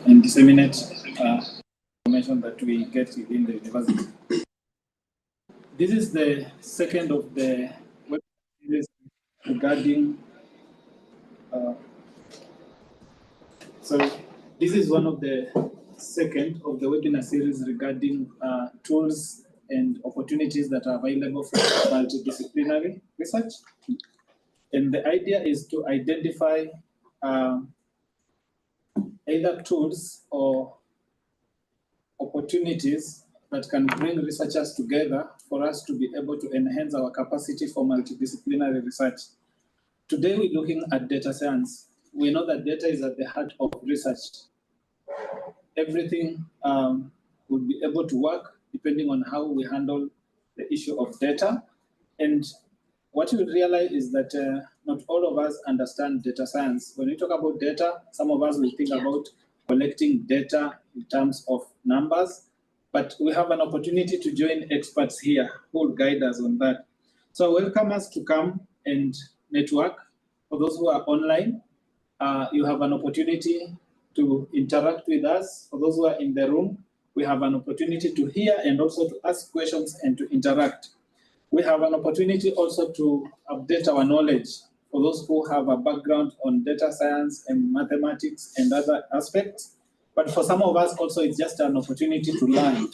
and disseminate information that we get within the university. This is the second of the web series regarding. So this is one of the second of the webinar series regarding tools and opportunities that are available for multidisciplinary research. And the idea is to identify either tools or opportunities that can bring researchers together for us to be able to enhance our capacity for multidisciplinary research. Today we're looking at data science. We know that data is at the heart of research. Everything will be able to work depending on how we handle the issue of data. And what we realize is that not all of us understand data science. When we talk about data, some of us will think about collecting data in terms of numbers, but we have an opportunity to join experts here who will guide us on that. So I welcome us to come and network. For those who are online, you have an opportunity to interact with us. For those who are in the room, we have an opportunity to hear and also to ask questions and to interact. We have an opportunity also to update our knowledge for those who have a background on data science and mathematics and other aspects. But for some of us also, it's just an opportunity to learn.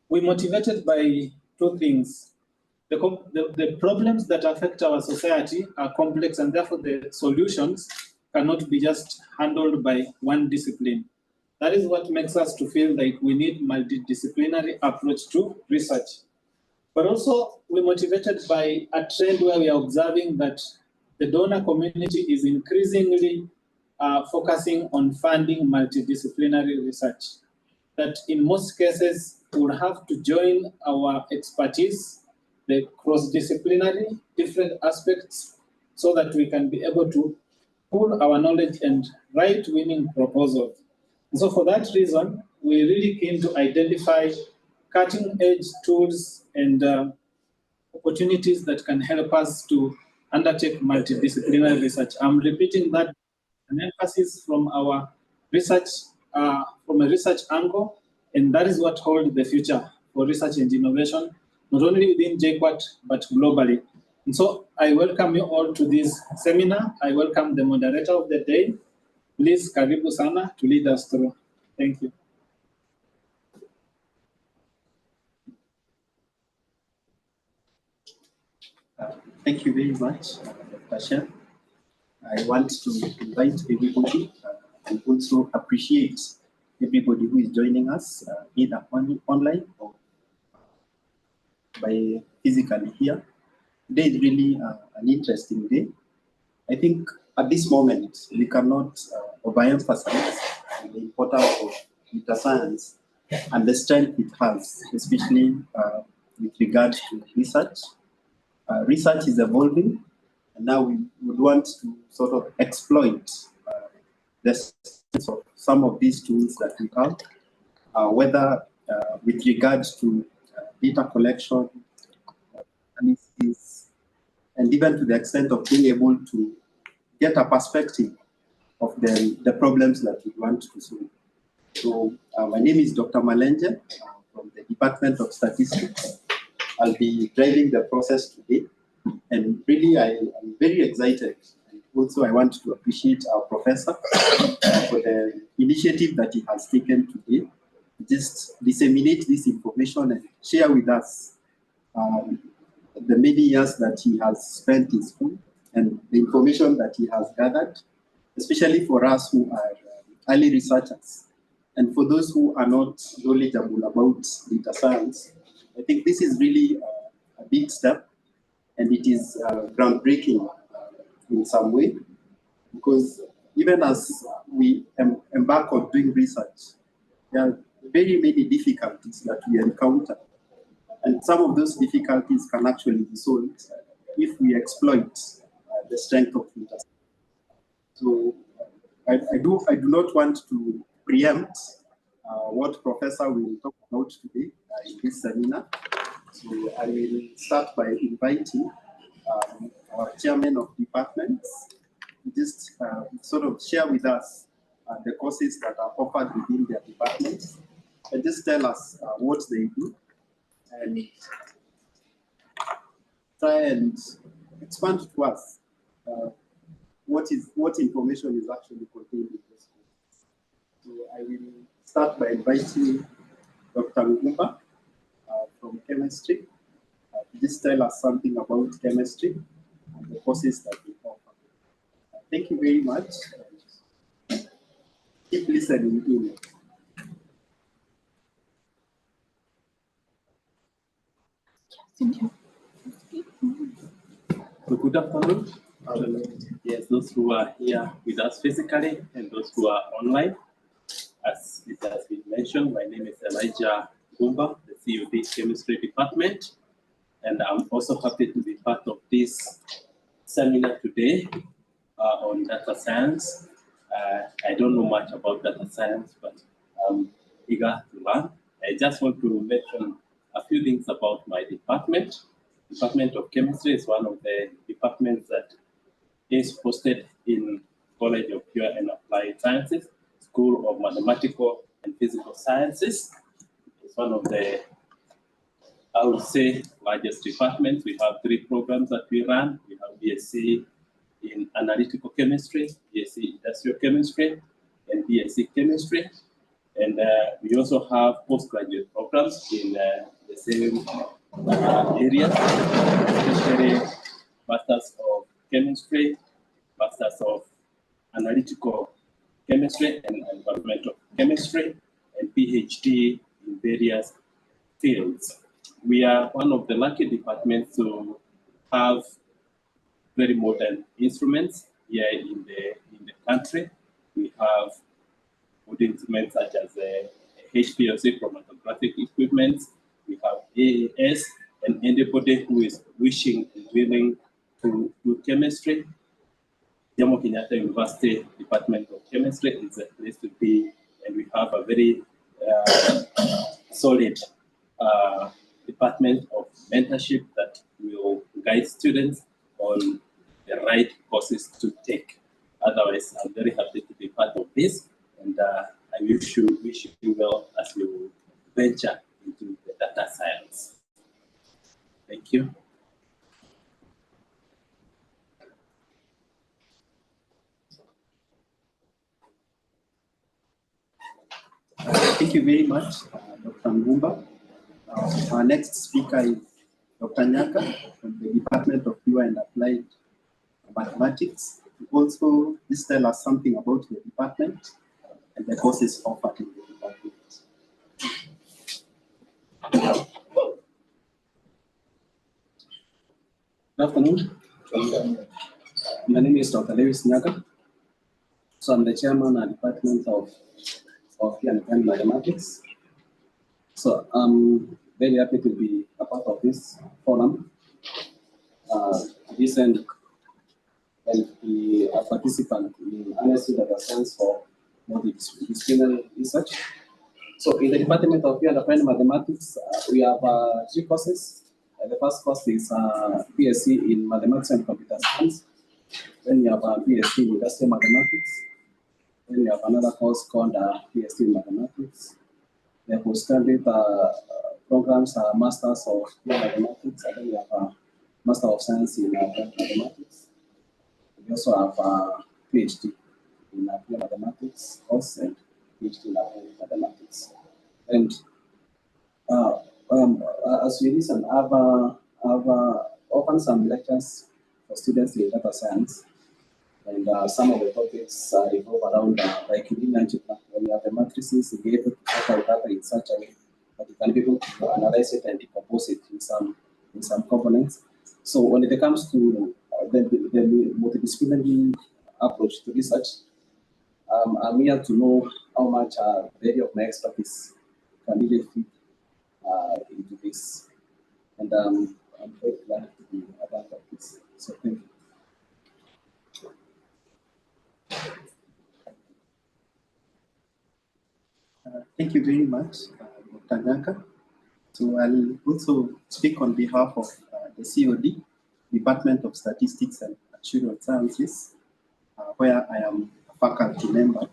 We're motivated by two things. The problems that affect our society are complex, and therefore the solutions cannot be just handled by one discipline. That is what makes us to feel like we need multidisciplinary approach to research. But also, we're motivated by a trend where we are observing that the donor community is increasingly focusing on funding multidisciplinary research. That in most cases, we'll have to join our expertise, the cross-disciplinary, different aspects, so that we can be able to pool our knowledge and write winning proposals. And so for that reason, we're really keen to identify cutting-edge tools and opportunities that can help us to undertake multidisciplinary research. I'm repeating that, an emphasis from our research, from a research angle, and that is what holds the future for research and innovation, not only within JQuat, but globally. And so I welcome you all to this seminar. I welcome the moderator of the day, Liz Karibu Sana, to lead us through. Thank you. Thank you very much, Dr. I want to invite everybody and also appreciate everybody who is joining us, either online or by physically here. Today is really an interesting day. I think at this moment, we cannot overemphasize the importance of data science and the strength it has, especially with regard to research. Research is evolving, and now we would want to sort of exploit the strengths of some of these tools that we have, whether with regards to data collection, analysis, and even to the extent of being able to get a perspective of the problems that we want to solve. So my name is Dr. Malenje from the Department of Statistics. I'll be driving the process today, and really I'm very excited. And also I want to appreciate our professor for the initiative that he has taken today to just disseminate this information and share with us the many years that he has spent in school and the information that he has gathered, especially for us who are early researchers. And for those who are not knowledgeable about data science, I think this is really a big step, and it is groundbreaking in some way, because even as we embark on doing research, there are very many difficulties that we encounter. And some of those difficulties can actually be solved if we exploit the strength of data. So I do not want to preempt what Professor will talk about today in this seminar. So I will start by inviting our chairman of departments to just sort of share with us the courses that are offered within their departments, and just tell us what they do, and try and expand to us what information is actually contained in this course. So I will start by inviting Dr. Ngumba from chemistry. Just tell us something about chemistry and the courses that we offer. Thank you very much. Keep listening in. So good afternoon. Yes, those who are here with us physically and those who are online. As it has been mentioned, my name is Elijah Gumba, the CUD Chemistry Department, and I'm also happy to be part of this seminar today on data science. I don't know much about data science, but I'm eager to learn. I just want to mention a few things about my department. Department of Chemistry is one of the departments that is hosted in College of Pure and Applied Sciences, School of Mathematical and Physical Sciences. It's one of the, I would say, largest departments. We have 3 programs that we run. We have BSc in Analytical Chemistry, BSc Industrial Chemistry, and BSc Chemistry. And we also have postgraduate programs in the same areas, especially Masters of Chemistry, Masters of Analytical Chemistry and Environmental Chemistry, and PhD in various fields. We are one of the lucky departments to have very modern instruments here in the country. We have good instruments such as HPLC chromatographic equipment. We have AAS, and anybody who is wishing and willing to do chemistry, Jomo Kenyatta University Department of Chemistry is a place to be, and we have a very solid department of mentorship that will guide students on the right courses to take. Otherwise, I'm very happy to be part of this, and I wish you well as you venture into the data science. Thank you. Thank you very much, Dr. Ngumba. Our next speaker is Dr. Nyaka from the Department of Pure and Applied Mathematics. Also, just tell us something about the department and the courses offered in the department. Good afternoon. My name is Dr. Lewis Nyaka. So I'm the chairman of the Department of Pure and Applied Mathematics. So I'm very happy to be a part of this forum. And be a participant in analysis data science for multidisciplinary research. So in the Department of Pure and Applied Mathematics, we have 3 courses. The first course is BSc in Mathematics and Computer Science. Then we have BSc in Industrial Mathematics. Then we have another course called BSc in Mathematics. The postgraduate programs are Masters of Pure Mathematics, and then we have Master of Science in Applied Mathematics. We also have PhD in Pure Mathematics course and PhD in Applied Mathematics. And as we listen, I've opened some lectures for students in data science, and some of the topics revolve around like in algebra, when you have the matrices, you'll be able to separate data in such a way that you can be able to analyze it and decompose it in some components. So when it comes to the multidisciplinary approach to research, I'm here to know how much the area of my expertise can really fit into this. And I'm very glad to be a part of this. So thank you. Thank you very much, Dr. Nyaka. So I'll also speak on behalf of the COD, Department of Statistics and Actuarial Sciences, where I am a faculty member.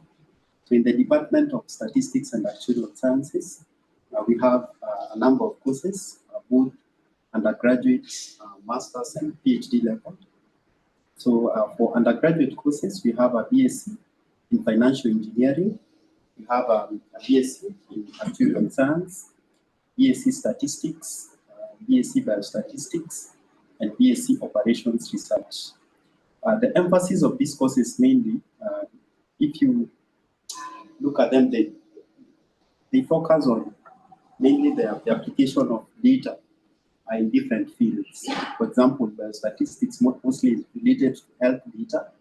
So in the Department of Statistics and Actuarial Sciences, we have a number of courses, both undergraduate, master's, and PhD level. So for undergraduate courses, we have a BSc in Financial Engineering, we have a BSc in Actuarial Science, BSc Statistics, BSc Biostatistics, and BSc Operations Research. The emphasis of these courses mainly, if you look at them, they focus on mainly the application of data in different fields. For example, biostatistics mostly is related to health data.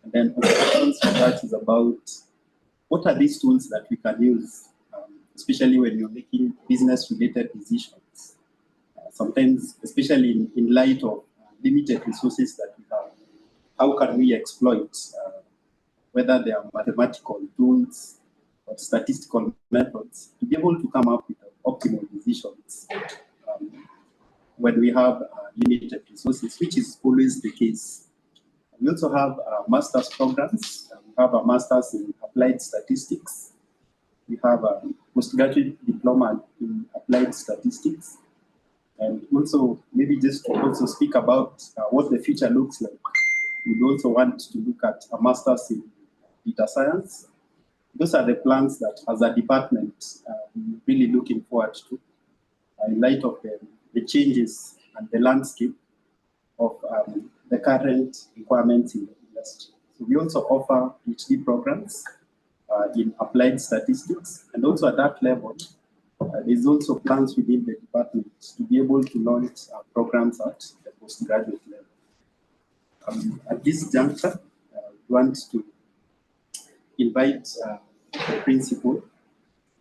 And then operations research is about what are these tools that we can use, especially when you're making business-related decisions. Sometimes, especially in light of limited resources that we have, how can we exploit, whether they are mathematical tools or statistical methods, to be able to come up with optimal decisions when we have limited resources, which is always the case. We also have master's programs. We have a master's in applied statistics. We have a postgraduate diploma in applied statistics. And also, maybe just to also speak about what the future looks like, we also want to look at a master's in data science. Those are the plans that, as a department, we're really looking forward to, in light of the changes and the landscape of the current requirements in the industry. So we also offer PhD programs in applied statistics, and also at that level, there's also plans within the department to be able to launch programs at the postgraduate level. At this juncture, we want to invite the principal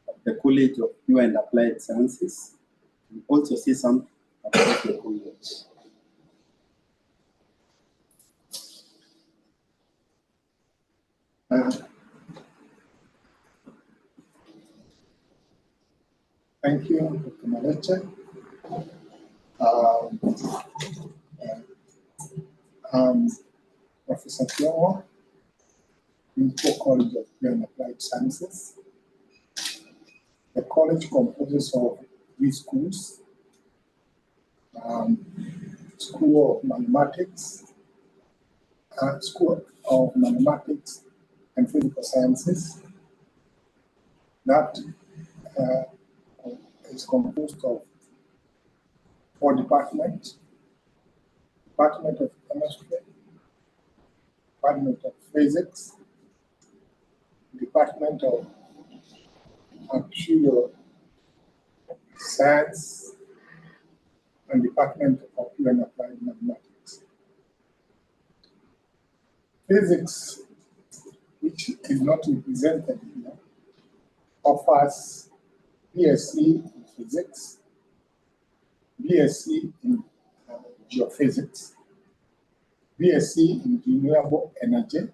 of the College of Pure and Applied Sciences to also say something about the college. Thank you, Dr. Maleche. Professor Kiongo, Principal College of Pure and Applied Sciences. The college composes of 3 schools: School of Mathematics, School of Mathematics and Physical Sciences. That is composed of 4 departments: Department of Chemistry, Department of Physics, Department of Actuarial Science, and Department of Pure and Applied Mathematics. Physics, which is not represented here, offers BSc in Physics, BSc in Geophysics, BSc in Renewable Energy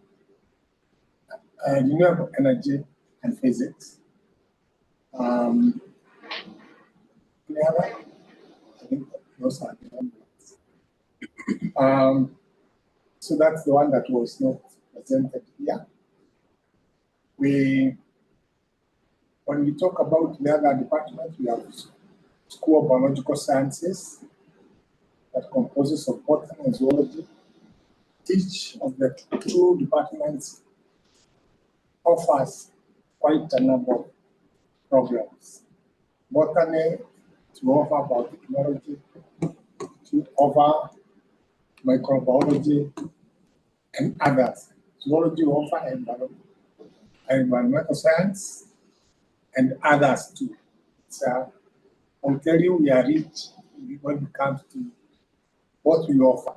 and Physics. I think those are the numbers. So that's the one that was not presented here. When we talk about the other departments, we have School of Biological Sciences that composes of botany and zoology. Each of the 2 departments offers quite a number of programs. Botany to offer biotechnology, to offer microbiology, and others. Zoology offer environmental science, and others too. So I'll tell you, we are rich when it comes to what we offer.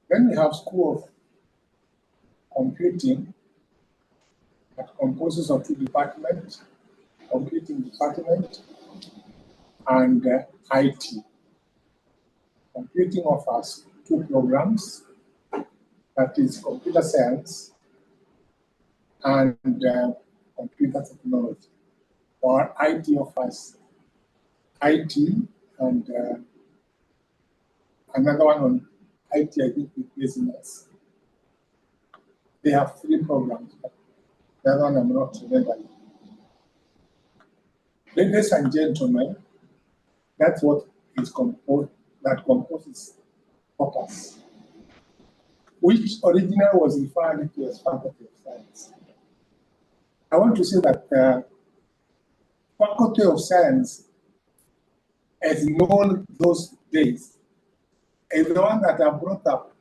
Then we have School of Computing that composes of 2 departments: Computing Department and IT. Computing offers 2 programs, that is Computer Science and Computer Technology. Or IT offers IT and another one on IT, I think, with business. they have 3 programs. The other one I'm not remembering. Ladies and gentlemen, that's what is composed, that composes Focus, which originally was referred to as Faculty of Science. I want to say that Faculty of Science, as known those days, is the one that have brought up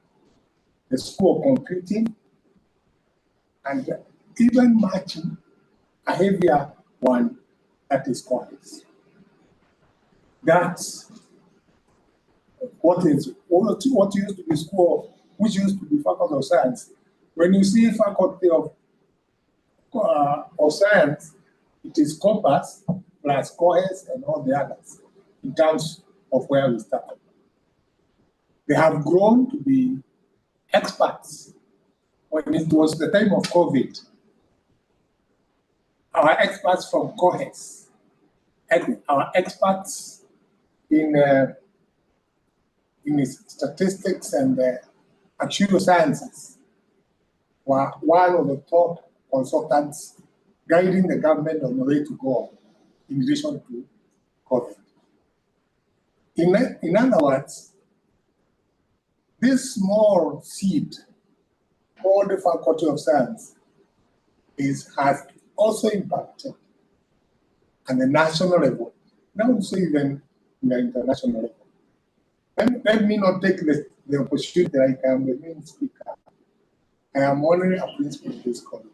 the School of Computing and even much a heavier one, that is Commerce. That's what used to be School, which used to be Faculty of Science. When you see Faculty of Science, it is Compass plus Cohes and all the others in terms of where we started. They have grown to be experts. When it was the time of COVID, our experts from Cohes, our experts in statistics and actuarial sciences were one of the top consultants guiding the government on the way to go in relation to COVID. In other words, this small seed called the Faculty of Science has also impacted at the national level, not also even in the international level. Let me not take the opportunity that I am the main speaker. I am only a principal of this college.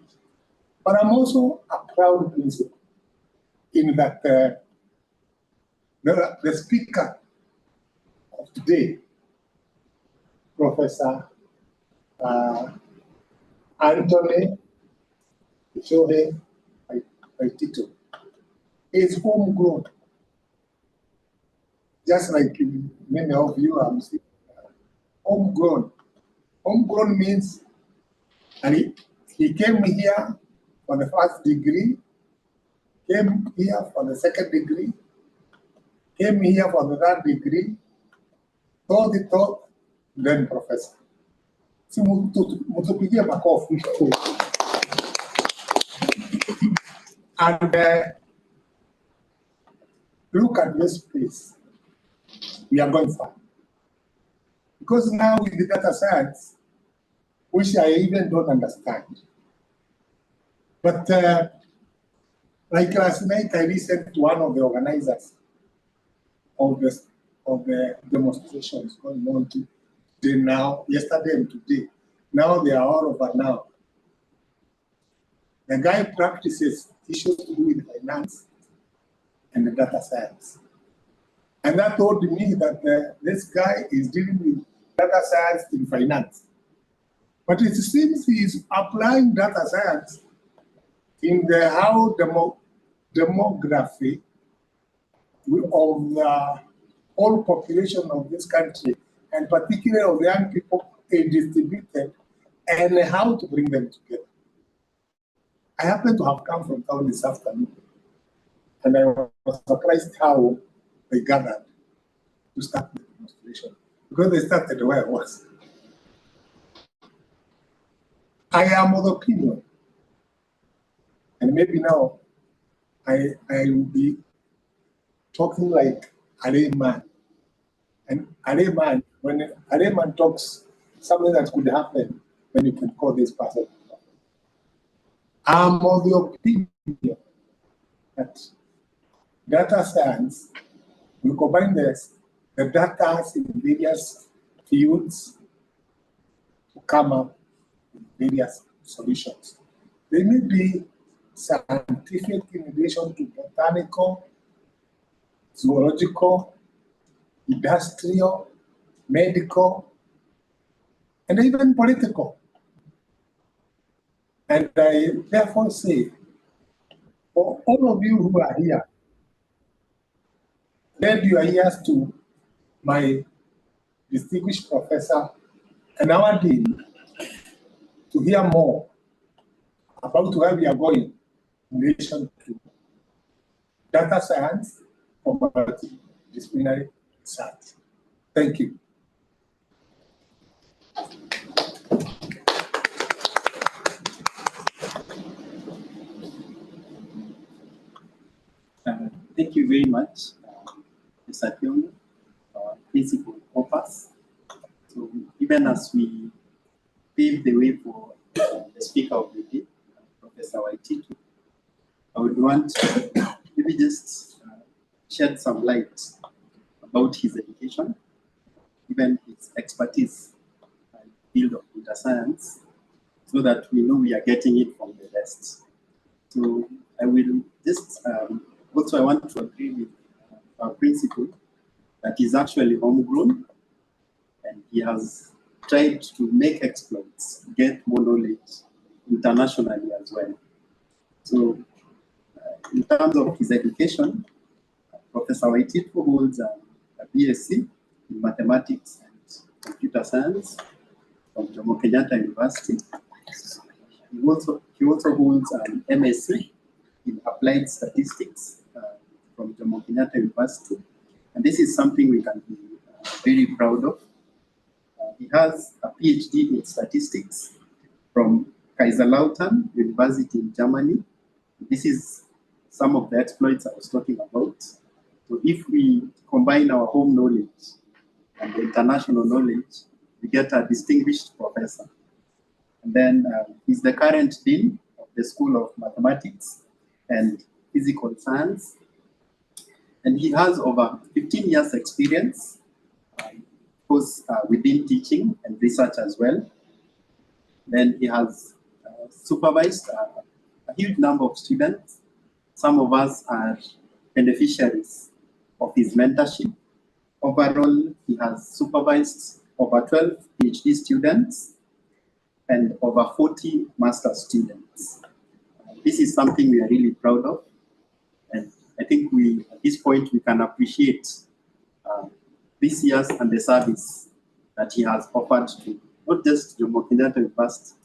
But I'm also a proud principal in that the speaker of today, Professor Anthony Shohei Tito, is homegrown. Just like many of you are homegrown. Homegrown means, and he came here for the first degree, came here for the second degree, came here for the third degree, third, then professor. Si mutupigie makofi. And look at this place. We are going far. Because now with the data science, which I even don't understand. But like last night, I listened to one of the organizers of the demonstrations going on today now, yesterday and today. Now they are all over now. The guy practices issues to do with finance and the data science. And that told me that this guy is dealing with data science in finance. But it seems he is applying data science in the how demography of the whole population of this country, and particularly of the young people, is distributed and how to bring them together. I happen to have come from town this afternoon, and I was surprised how they gathered to start the demonstration, because they started where I was. I am of the opinion, and maybe now I will be talking like a layman. And a layman, when a layman talks something that could happen, then you can call this person. I'm of the opinion that data science will combine the data in various fields to come up with various solutions. They may be scientific in relation to botanical, zoological, industrial, medical, and even political. And I therefore say, for all of you who are here, lend your ears to my distinguished professor and our dean to hear more about where we are going in relation to data science or multidisciplinary research. Thank you. thank you very much, Mr. Pyong, Principal Opus. So even as we pave the way for the speaker of the day, Professor Waititu, I would want to maybe just shed some light about his education, even his expertise in the field of data science, so that we know we are getting it from the best. So I will just, also I want to agree with our principal that he's actually homegrown, and he has tried to make exploits, get more knowledge internationally as well. So in terms of his education, Professor Waititu holds a BSc in Mathematics and Computer Science from Jomo Kenyatta University. He also holds an MSc in Applied Statistics from Jomo Kenyatta University. And this is something we can be very proud of. He has a PhD in Statistics from Kaiserslautern University in Germany. This is some of the exploits I was talking about. So if we combine our home knowledge and the international knowledge, we get a distinguished professor. And then he's the current dean of the School of Mathematics and Physical Science. And he has over 15 years experience, within teaching and research as well. Then he has supervised a huge number of students. Some of us are beneficiaries of his mentorship. Overall, he has supervised over 12 PhD students and over 40 master students. This is something we are really proud of. And I think at this point, we can appreciate this year's and the service that he has offered to not just Jomo Kenyatta University,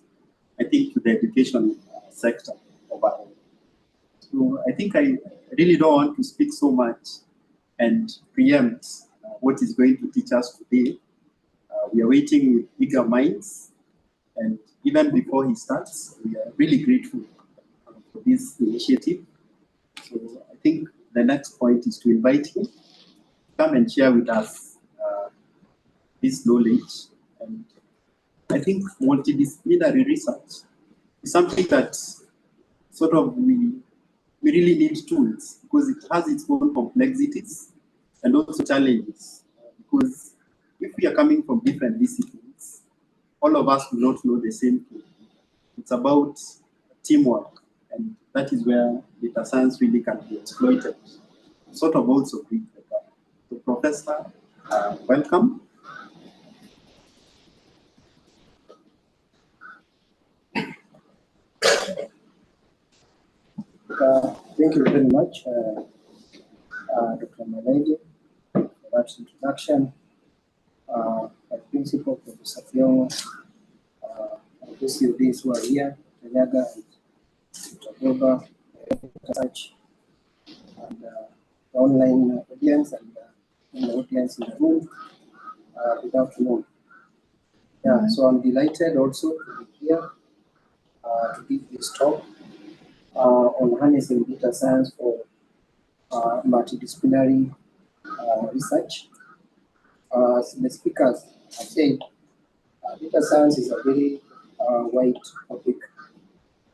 I think to the education sector overall. So I think I really don't want to speak so much and preempt what he's going to teach us today. We are waiting with eager minds, and even before he starts, we are really grateful for this initiative. So I think the next point is to invite him to come and share with us this knowledge. And I think multidisciplinary research is something that sort of we really need tools, because it has its own complexities and also challenges. Because if we are coming from different disciplines, all of us will not know the same thing. It's about teamwork, and that is where data science really can be exploited. Sort of also bridge the gap. So Professor, welcome. Thank you very much, Dr. Malenge, for that introduction. My principal, Professor Pyong, and those CODs who are here, Tanyaga and Togoba, Research, and the online audience and the audience in the room. Good afternoon. Yeah, so I'm delighted also to be here to give this talk on harnessing data science for multidisciplinary research. As the speakers have said, data science is a very wide topic,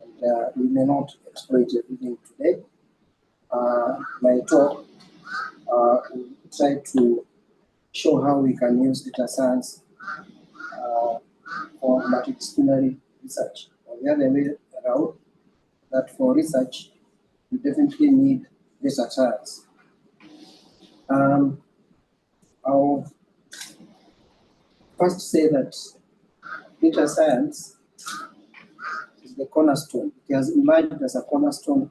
and we may not exploit everything today. My talk will try to show how we can use data science for multidisciplinary research. On the other way around, that for research, you definitely need data science. I'll first say that data science is the cornerstone. It has emerged as a cornerstone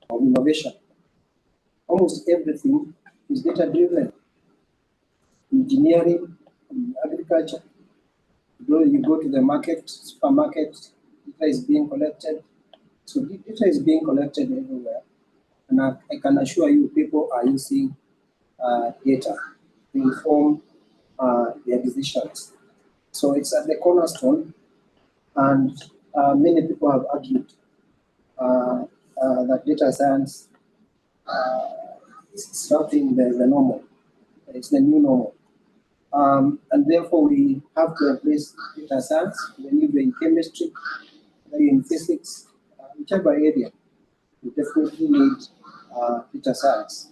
of innovation. Almost everything is data-driven. Engineering, agriculture. You go to the market, supermarket, data is being collected. So data is being collected everywhere. And I can assure you people are using data to inform their decisions. So it's at the cornerstone, and many people have argued that data science it's disrupting the normal. It's the new normal. And therefore, we have to embrace data science, whether you're in chemistry, whether you're in physics, whichever area, you definitely need data science.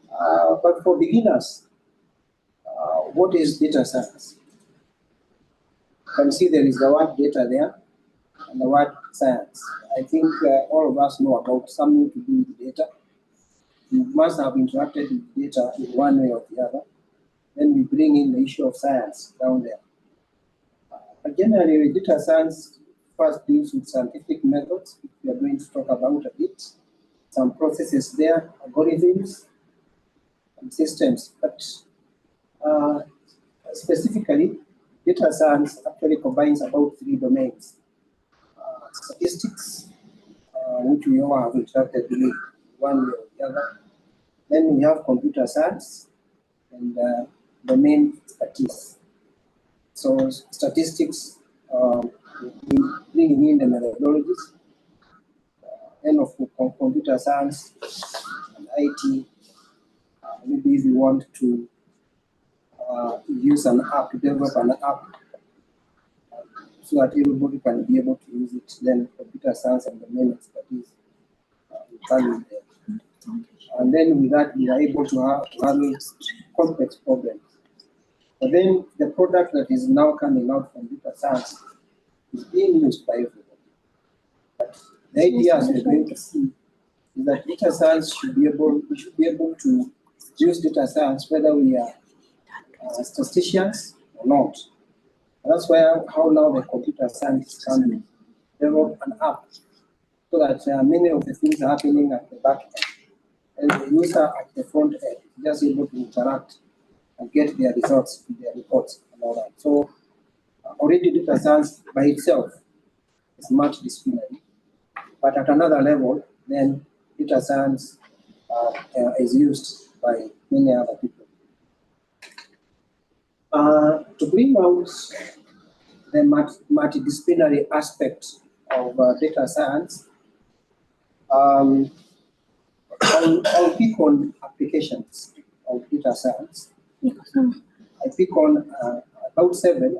But for beginners, what is data science? You can see there is the word data there and the word science. I think all of us know about something to do with data. You must have interacted with data in one way or the other. Then we bring in the issue of science down there. But generally, data science first deals with scientific methods, which we are going to talk about a bit. Some processes there, algorithms, and systems. But specifically, data science actually combines about 3 domains. Statistics, which we all have interacted with one way or the other. Then we have computer science and domain expertise. So statistics, bringing in the methodologies, and of computer science and IT. Maybe if you want to use an app, to develop an app, so that everybody can be able to use it, then computer science and domain expertise will come in there. And then with that, we are able to handle complex problems. But then the product that is now coming out from data science is being used by everybody. But the idea, as we're going to see, is that data science we should be able to use data science whether we are statisticians or not. And that's how now the computer scientists can develop an app so that many of the things are happening at the back end. And the user at the front end is just able to interact and get their results, their reports, and all that. So already data science by itself is multidisciplinary. But at another level, then data science is used by many other people. To bring out the multidisciplinary aspect of data science, I'll pick on applications of data science. I pick on about 7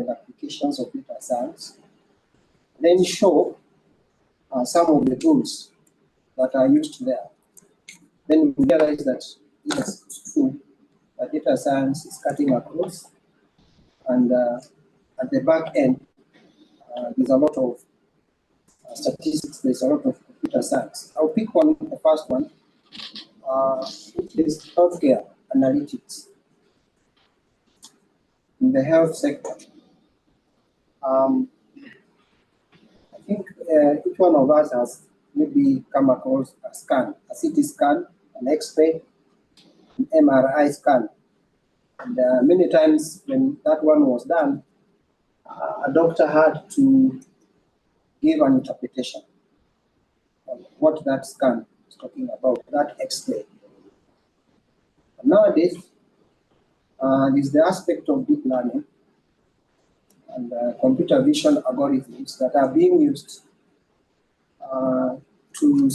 applications of data science, then show some of the tools that are used there. Then we realize that yes, it's true that data science is cutting across, and at the back end, there's a lot of statistics, there's a lot of computer science. I'll pick on the first one, which is healthcare analytics. In the health sector, I think each one of us has maybe come across a scan, a CT scan, an X-ray, an MRI scan. And many times when that one was done, a doctor had to give an interpretation on what that scan is talking about, that X-ray. Nowadays, is the aspect of deep learning and computer vision algorithms that are being used to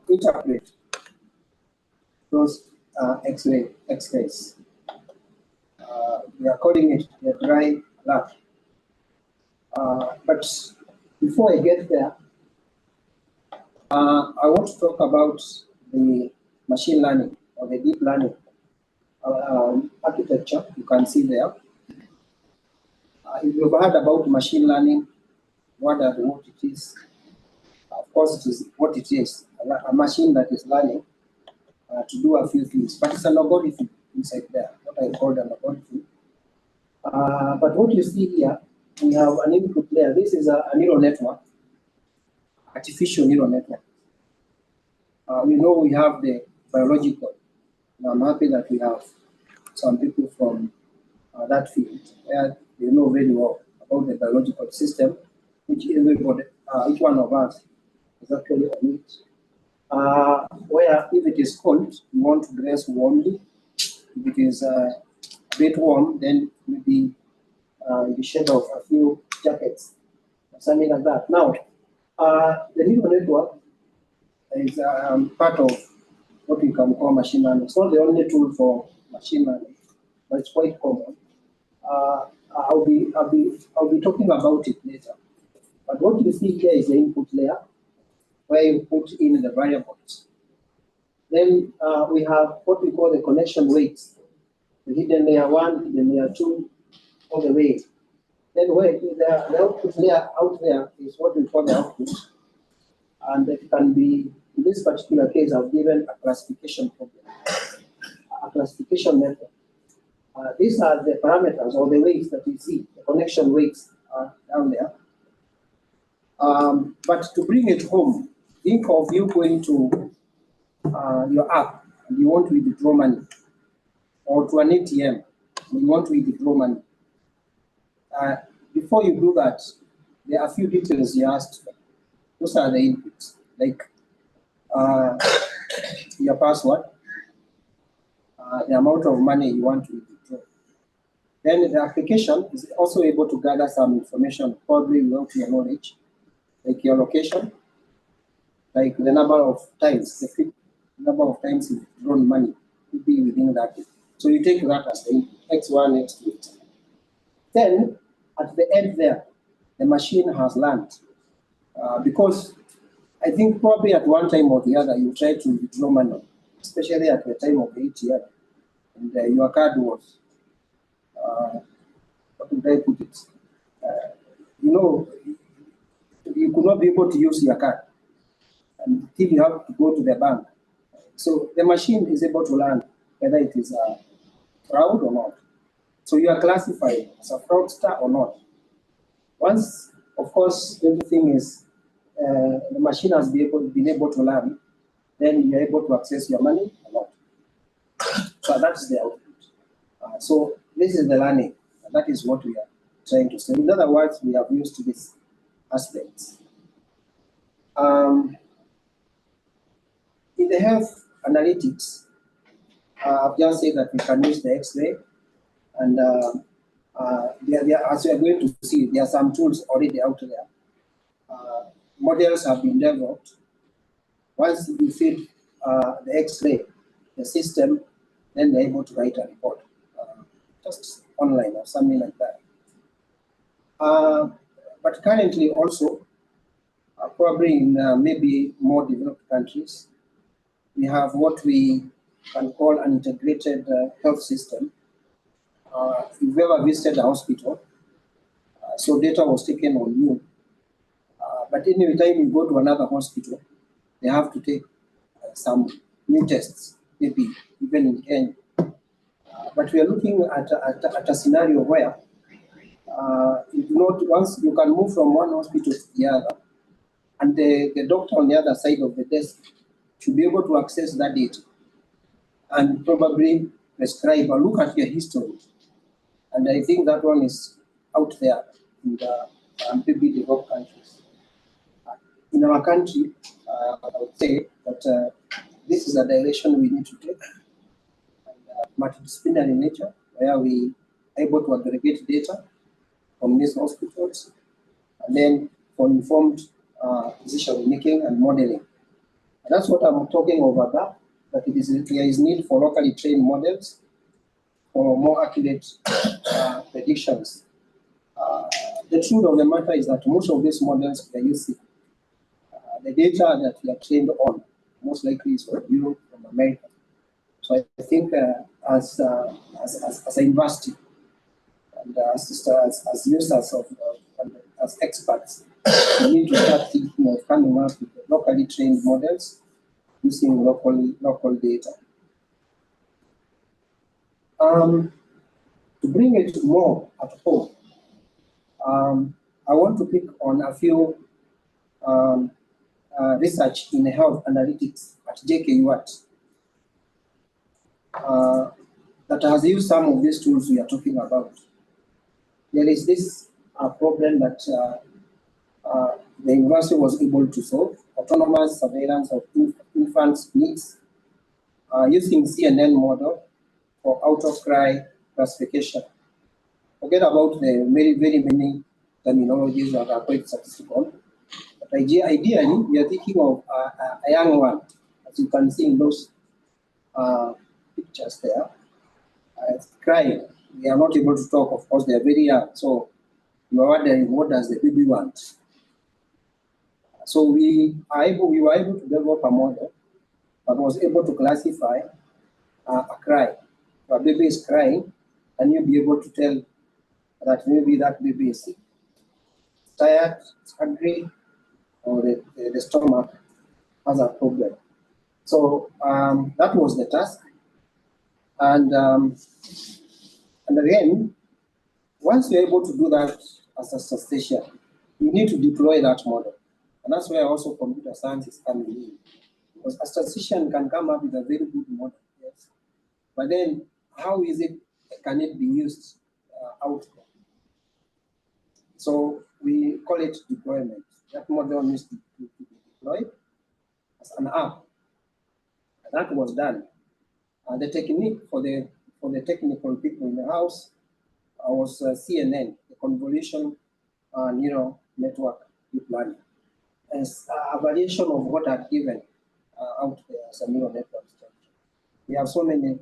interpret those X-rays. We are calling it the dry lab. But before I get there, I want to talk about the machine learning or the deep learning architecture. You can see there. If you've heard about machine learning, what it is, of course it is what it is, a machine that is learning to do a few things, but it's an algorithm inside there, what I call an algorithm. But what you see here, we have an input layer. This is a neural network, artificial neural network. We know we have the biological, and I'm happy that we have some people from that field where they know very well about the biological system, which everybody, each one of us is actually on it. Where if it is cold, you want to dress warmly. If it is a bit warm, then maybe in the shade of a few jackets, something like that. Now, the neural network is part of what we can call machine learning. It's not the only tool for machine learning, but it's quite common. I'll be talking about it later. But what you see here is the input layer, where you put in the variables. Then we have what we call the connection weights, the hidden layer 1, hidden layer 2, all the way. Then where the output layer out there is what we call the output. And it can be, in this particular case, I've given a classification problem, a classification method. These are the parameters or the weights that we see, the connection weights are down there. But to bring it home, think of you going to your app and you want to withdraw money, or to an ATM and you want to withdraw money. Before you do that, there are a few details you asked for. Those are the inputs, like your password, the amount of money you want to withdraw. Then the application is also able to gather some information, probably without your knowledge, like your location, like the number of times, the number of times you've withdrawn money could be within that. So you take that as the input, X1, X2. Then at the end there, the machine has learned. Because I think probably at one time or the other, you try to withdraw money, especially at the time of the ATM, and your card was, what would I put it? You could not be able to use your card until you have to go to the bank. So the machine is able to learn whether it is a fraud or not. So you are classified as a fraudster or not. Once, of course, everything is, the machine has been able to learn, then you are able to access your money or not. So that's the output. So this is the learning. And that is what we are trying to say. In other words, we have used these aspects. In the health analytics, I've just said that we can use the X-ray, and as we are going to see, there are some tools already out there. Models have been developed. Once we feed the X-ray, the system, then they're able to write a report, just online or something like that. But currently also, probably in maybe more developed countries, we have what we can call an integrated health system. If you've ever visited a hospital, so data was taken on you, but any time you go to another hospital, they have to take some new tests, maybe even in Kenya. But we are looking at a scenario where once you can move from one hospital to the other, and the doctor on the other side of the desk should be able to access that data and probably prescribe or look at your history. And I think that one is out there in the maybe developed countries. In our country, I would say that this is a direction we need to take. Multidisciplinary nature, where we are able to aggregate data from these hospitals, and then for informed decision making and modeling. And that's what I'm talking over that there is need for locally trained models for more accurate predictions. The truth of the matter is that most of these models we are using, the data that we are trained on, most likely is from Europe, from America. So I think as a university and as users as experts, we need to start thinking of coming up with locally trained models using local data. To bring it more at home, I want to pick on a few research in health analytics at JKUAT that has used some of these tools we are talking about. There is this problem that the university was able to solve: autonomous surveillance of infants' needs using CNN model for out-of-cry classification. Forget about the very many terminologies that are quite statistical. But ideally, we are thinking of a young one, as you can see in those pictures there. Crying. They are not able to talk. Of course, they are very young. So you are wondering, what does the baby want? So we were able to develop a model that was able to classify a cry. If a baby is crying, and you'll be able to tell that maybe that baby is sick, tired, is hungry, or the stomach has a problem. So that was the task. And again, once you're able to do that as a statistician, you need to deploy that model. And that's where also computer science is coming in. Because a statistician can come up with a very good model, yes. But then how can it be used out there? So we call it deployment. That model needs to be deployed as an app. And that was done. The technique for the technical people in the house was CNN, the convolution neural network deep learning, as a variation of what I've given out there as a neural network structure. We have so many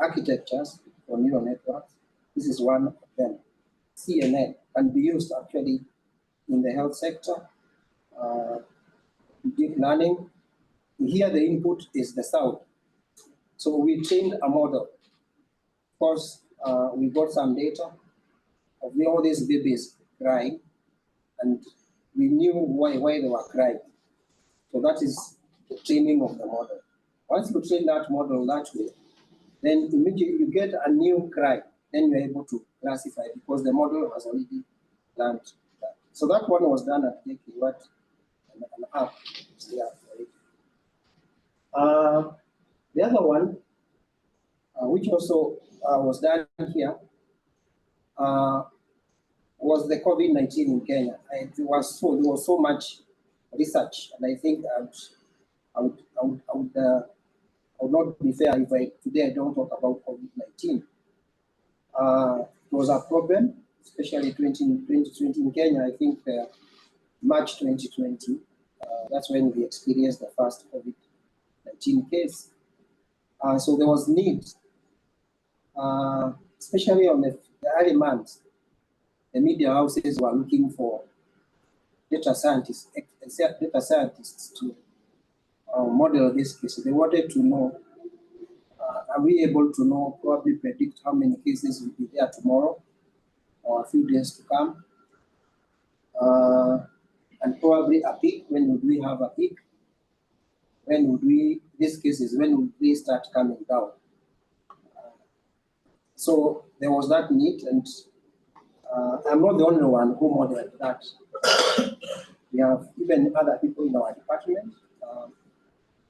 architectures for neural networks. This is one of them. CNN can be used actually in the health sector, deep learning. Here the input is the sound. So we trained a model. Of course, we got some data of all these babies crying, and we knew why they were crying. So that is the training of the model. Once you train that model that way, then immediately you get a new cry, then you're able to classify because the model has already learned that. So that one was done at JK, an app is there for it. The other one, which also was done here, was the COVID-19 in Kenya. There was so much research, and I think I would not be fair if today I don't talk about COVID-19. It was a problem, especially 2020 in Kenya. I think March 2020, that's when we experienced the first COVID-19 case. So there was need, especially on the early months. The media houses were looking for data scientists to model this case. They wanted to know, are we able to know, probably predict how many cases will be there tomorrow or a few days to come? And probably a peak, when would we have a peak? When would these cases, when would they start coming down? So there was that need, and I'm not the only one who modeled that. We have even other people in our department,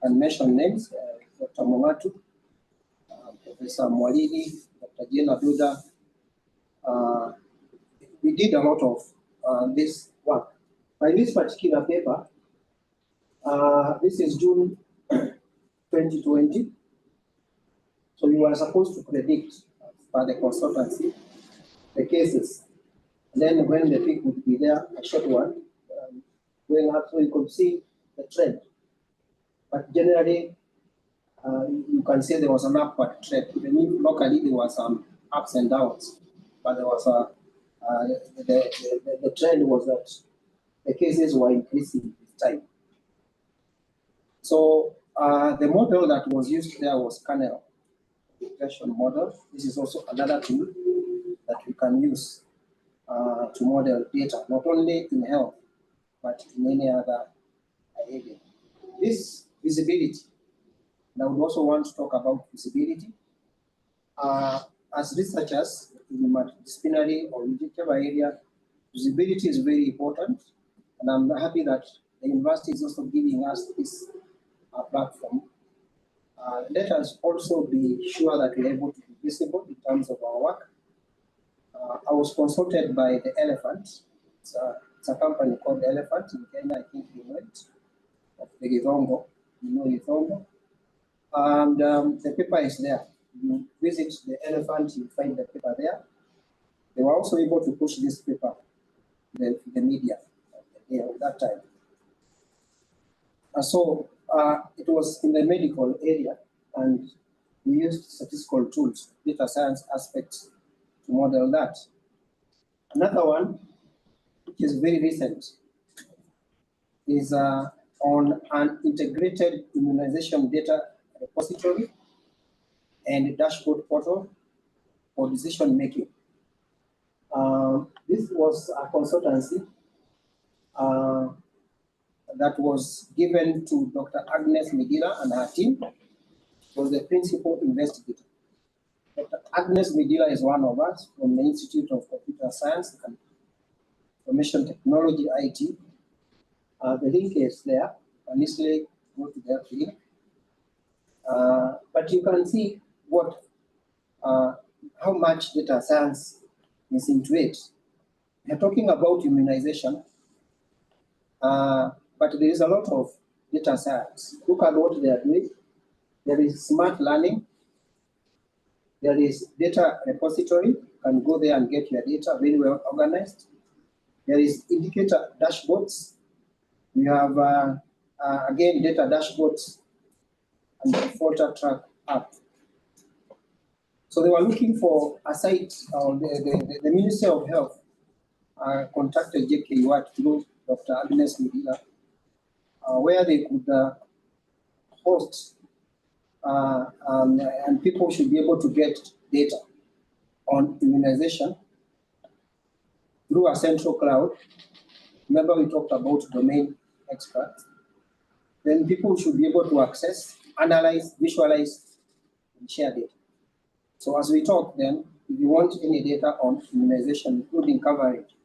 and mention names, Dr. Mongatu, Professor Mwalidi, Dr. Jena Duda. We did a lot of this work. By this particular paper, this is June 2020. So we were supposed to predict by the consultancy the cases. And then when the peak would be there, a short one, going up, so you could see the trend. But generally, you can see there was an upward trend. Even if locally there were some ups and downs, but there was the trend was that the cases were increasing with time. So the model that was used there was kernel regression model. This is also another tool that we can use to model data, not only in health, but in any other area. This visibility, and I would also want to talk about visibility. As researchers in multidisciplinary or whichever area, visibility is very important. And I'm happy that the university is also giving us this platform. Let us also be sure that we're able to be visible in terms of our work. I was consulted by the Elephant. It's a company called the Elephant in Kenya. I think you know it, of the Githongo. You know Githongo. And the paper is there. You visit the Elephant, you find the paper there. They were also able to push this paper to the media at that time. So it was in the medical area, and we used statistical tools, data science aspects to model that. Another one, which is very recent, is on an integrated immunization data repository and dashboard portal for decision making. This was a consultancy that was given to Dr. Agnes Medina and her team. Was the principal investigator. Dr. Agnes Medina is one of us from the Institute of Computer Science and Information Technology, IT. The link is there. And easily go to that link. But you can see what, how much data science is into it. We're talking about immunization, but there is a lot of data science. Look at what they are doing. There is smart learning. There is data repository. You can go there and get your data very well organized. There is indicator dashboards. We have, again, data dashboards and the filter track app. So they were looking for a site, the Ministry of Health contacted JKUAT through Dr. Agnes Medina, where they could host and people should be able to get data on immunization through a central cloud. Remember, we talked about domain experts. Then people should be able to access, analyze, visualize, and share data. So as we talk then, if you want any data on immunization, including coverage,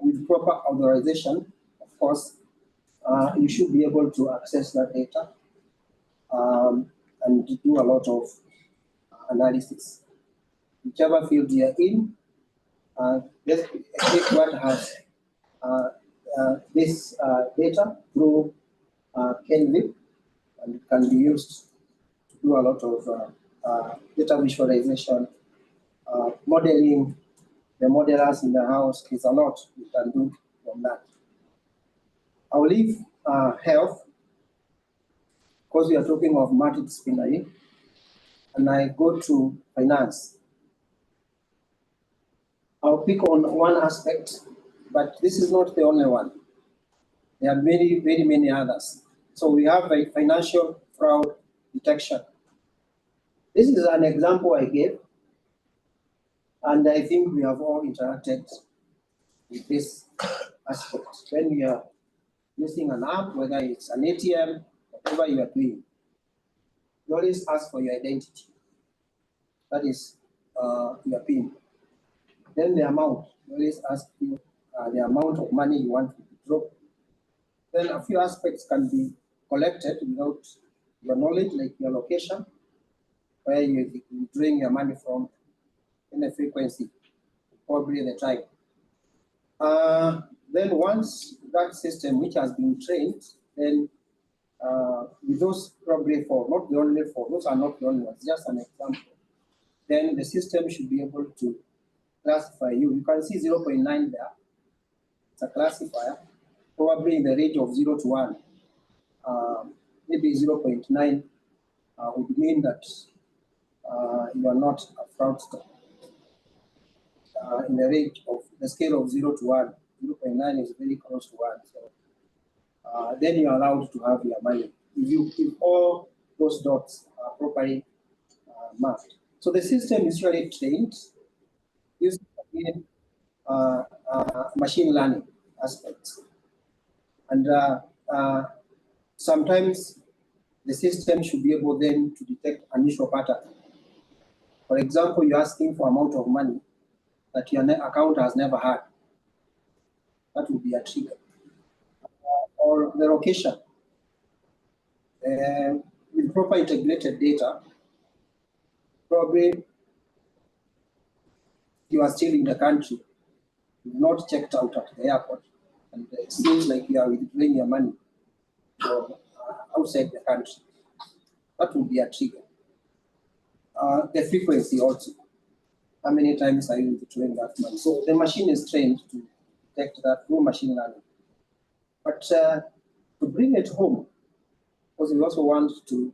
with proper authorization, of course, you should be able to access that data and do a lot of analysis. Whichever field you're in, let's take what has this data through Kenlib, and it can be used to do a lot of data visualization, modeling. The modelers in the house is a lot you can do from that. I will leave health, because we are talking of multidisciplinary, and I go to finance. I'll pick on one aspect, but this is not the only one. There are very, very many others. So we have a financial fraud detection. This is an example I gave, and I think we have all interacted with this aspect. When you are using an app, whether it's an ATM, whatever you are doing, you always ask for your identity. That is your PIN. Then the amount, you always ask you the amount of money you want to withdraw. Then a few aspects can be collected without your knowledge, like your location, where you bring your money from, in the frequency, probably the time. Then once that system, which has been trained, then with those probably four, not the only four, those are not the only ones, just an example. Then the system should be able to classify you. You can see 0.9 there. It's a classifier, probably in the range of 0 to 1. Maybe 0.9 would mean that you are not a fraudster. In the range of the scale of 0 to 1, 0.9 is very close to 1. So then you are allowed to have your money if all those dots are properly marked. So the system is usually trained using again machine learning aspects, and sometimes the system should be able then to detect unusual pattern. For example, you're asking for amount of money that your account has never had. That would be a trigger. Or the location. With proper integrated data, probably you are still in the country, you've not checked out at the airport, and it seems like you are withdrawing your money from outside the country. That would be a trigger. The frequency also. How many times are you withdrawing that money? So the machine is trained to detect that through machine learning. But to bring it home, because we also want to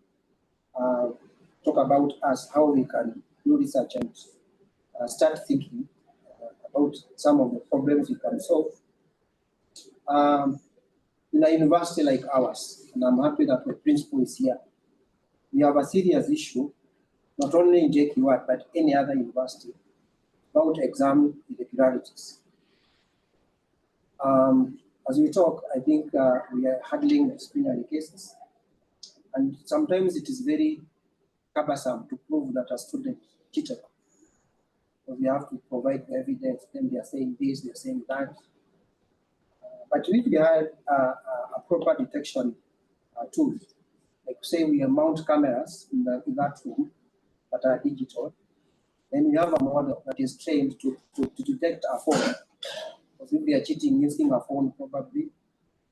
talk about us, how we can do research and start thinking about some of the problems we can solve. In a university like ours, and I'm happy that the principal is here, we have a serious issue, not only in JKUAT, but any other university, about exam irregularities. As we talk, I think we are handling disciplinary cases, and sometimes it is very cumbersome to prove that a student cheated. Because we have to provide the evidence, then they are saying this, they are saying that. But if we had a proper detection tool, like say we mount cameras in that room that are digital, then we have a model that is trained to detect a phone. Because if they are cheating using a phone, probably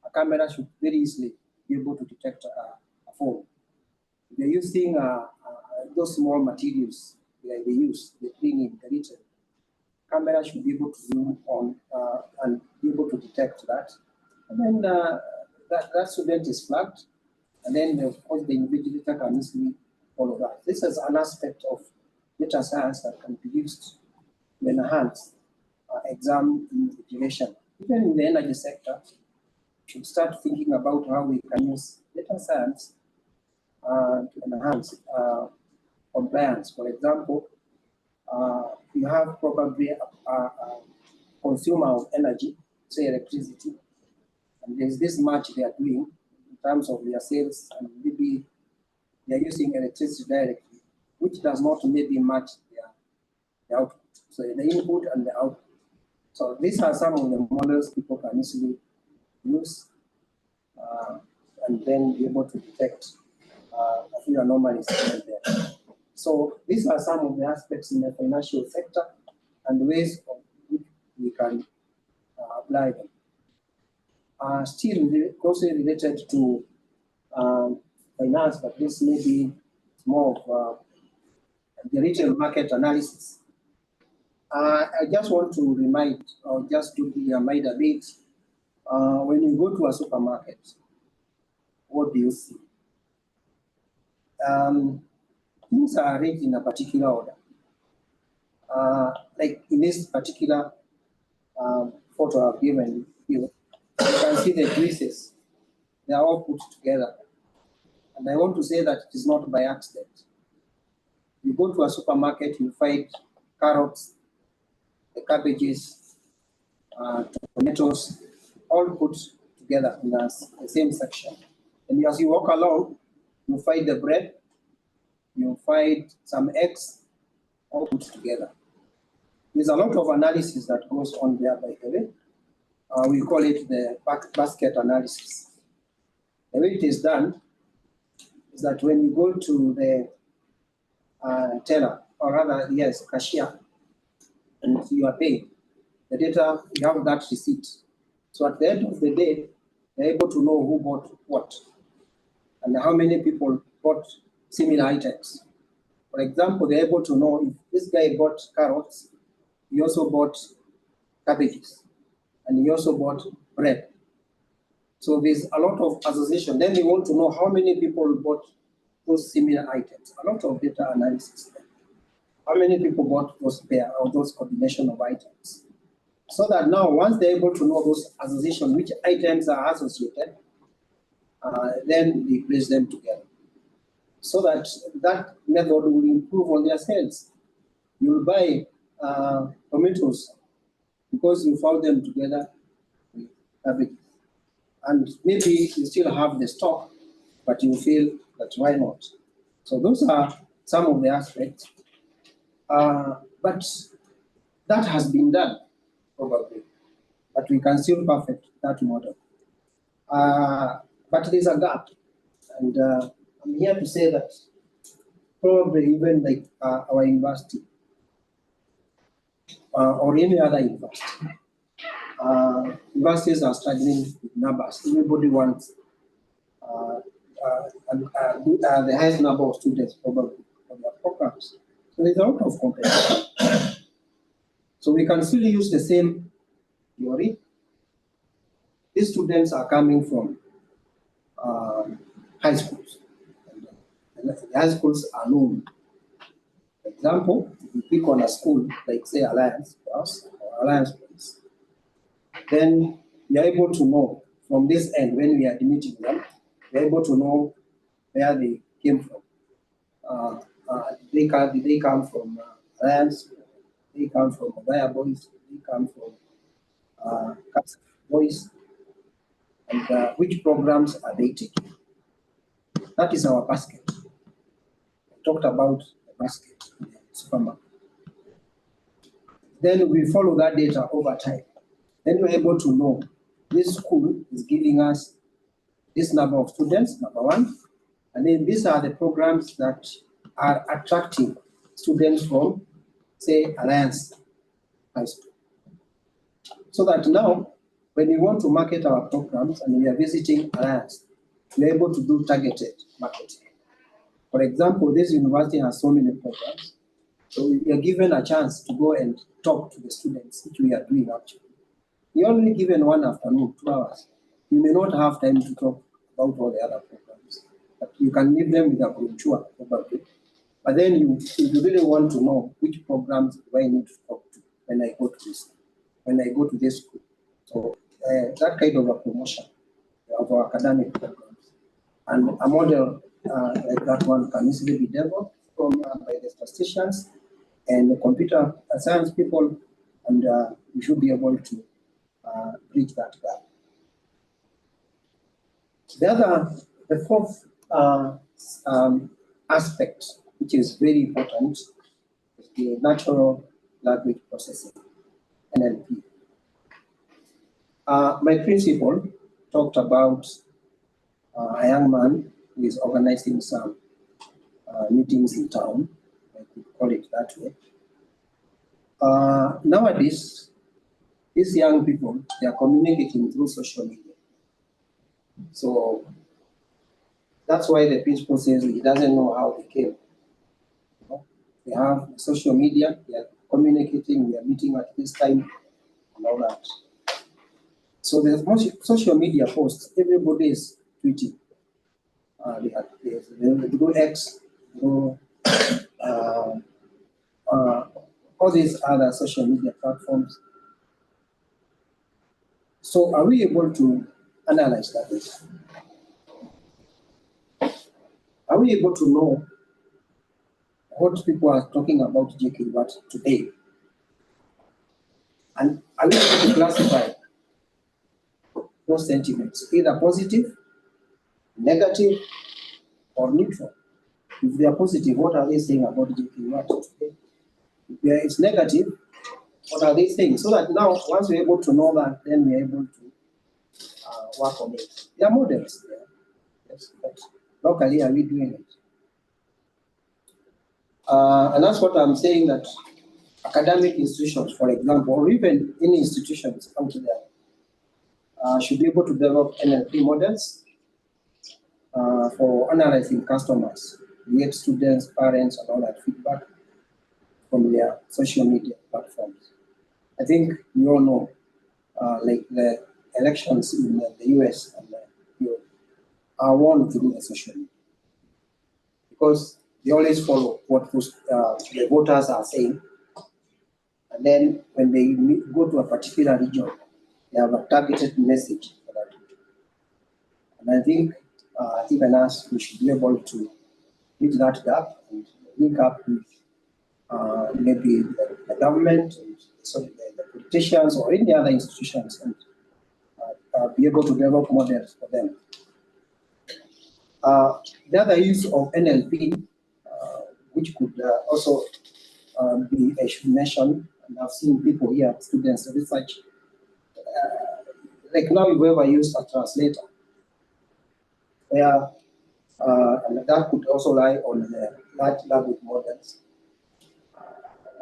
a camera should very easily be able to detect a phone. If they're using those small materials like they use, they bring in the written, camera should be able to zoom on and be able to detect that. And then that student is flagged, and then of course the invigilator can easily follow that. This is an aspect of data science that can be used to enhance exam invigilation. Even in the energy sector, we should start thinking about how we can use data science to enhance compliance. For example, you have probably a consumer of energy, say electricity, and there's this much they are doing in terms of their sales, and maybe they are using electricity directly, which does not maybe match their output. So the input and the output. So these are some of the models people can easily use and then be able to detect a few anomalies there. So these are some of the aspects in the financial sector and ways of which we can apply them. Still closely related to finance, but this may be more of the retail market analysis. I just want to remind, or just to be reminded a bit, when you go to a supermarket, what do you see? Things are arranged in a particular order. Like in this particular photo I've given you, you can see the juices. They are all put together. And I want to say that it is not by accident. You go to a supermarket, you find carrots, the cabbages, tomatoes, all put together in the same section. And as you walk along, you find the bread, you find some eggs, all put together. There's a lot of analysis that goes on there, by the way. We call it the basket analysis. The way it is done is that when you go to the teller, or rather, yes, cashier, and you are paid, the data, you have that receipt. So at the end of the day, they're able to know who bought what and how many people bought similar items. For example, they're able to know if this guy bought carrots, he also bought cabbages, and he also bought bread. So there's a lot of association. Then we want to know how many people bought those similar items. A lot of data analysis. How many people bought those pair or those combination of items? So that now, once they're able to know those association, which items are associated, then we place them together. So that that method will improve on their sales. You'll buy tomatoes because you found them together with cabbage. And maybe you still have the stock, but you feel that why not? So those are some of the aspects. But that has been done, probably. But we can still perfect that model. But there's a gap. And I'm here to say that probably even like our university or any other university, universities are struggling with numbers. Everybody wants the highest number of students probably for their programs. So there's a lot of competition. So we can still use the same theory. These students are coming from high schools. And the high schools are known. For example, if you pick on a school, like say Alliance Plus or Alliance Plus, then we are able to know from this end, when we are admitting them, we are able to know where they came from. Did they come from Alliance? They come from Mobile Boys? They come from Boys? And which programs are they taking? That is our basket. We talked about the basket in the supermarket. Then we follow that data over time. Then we're able to know this school is giving us this number of students, number one. And then these are the programs that are attracting students from, say, Alliance High School. So that now, when we want to market our programs and we are visiting Alliance, we're able to do targeted marketing. For example, this university has so many programs. So we are given a chance to go and talk to the students, which we are doing actually. You're only given 1 afternoon, 2 hours. You may not have time to talk about all the other programs, but you can leave them with a brochure probably. But then if you really want to know which programs do I need to talk to when I go to this school. So that kind of a promotion of our academic programs. And a model like that one can easily be developed from by the statisticians and the computer science people, and we should be able to bridge that gap. The fourth aspect, which is very important, is the natural language processing, NLP. My principal talked about a young man who is organizing some meetings in town, I could call it that way. Nowadays, these young people, they are communicating through social media. So that's why the principal says he doesn't know how they came. You know, they have social media, they are communicating, we are meeting at this time, and all that. So there's social media posts, everybody is tweeting. They do X, all these other social media platforms. So are we able to analyze that? Are we able to know what people are talking about JK today? And are we able to classify those sentiments, either positive, negative, or neutral? If they are positive, what are they saying about JK today? If it's negative, what are they saying? So that now, once we're able to know that, then we're able to work on it. There are models there. Yes, but locally, are we doing it? And that's what I'm saying, that academic institutions, for example, or even any institutions out there, should be able to develop NLP models for analyzing customers, be it students, parents, and all that feedback from their social media platforms. I think you all know, like the elections in the US and Europe are won through the social media, because they always follow what the voters are saying. And then when they go to a particular region, they have a targeted message for that region. And I think even us, we should be able to bridge that gap and link up with maybe the government, and so the politicians, or any other institutions, and be able to develop models for them. The other use of NLP, which could also be, I should mention, and I've seen people here, students, research, like now you've ever used a translator, where and that could also lie on the large language models,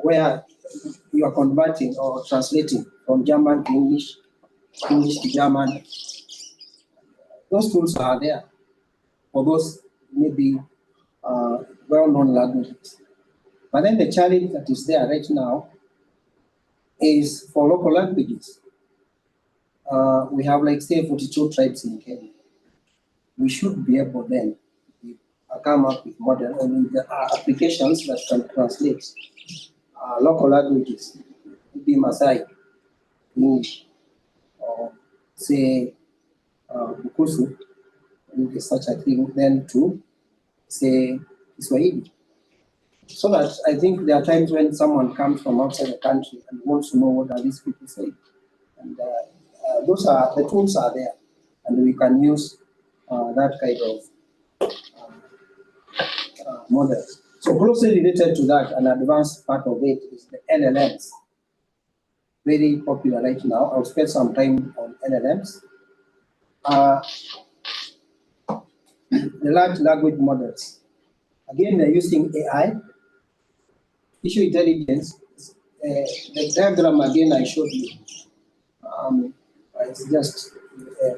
where you are converting or translating from German to English, English to German. Those tools are there for those maybe well-known languages. But then the challenge that is there right now is for local languages. We have, like, say, 42 tribes in Kenya. we should be able then to come up with model and with applications that can translate local languages, be Maasai, English, or say Bukusu, if such a thing, then to say Kiswahili. So that I think there are times when someone comes from outside the country and wants to know what are these people saying. And those are, the tools are there, and we can use that kind of model. So closely related to that, an advanced part of it is the LLMs. Very popular right now. I'll spend some time on LLMs. The large language models. Again, they're using AI. Issue intelligence, the diagram again I showed you. It's just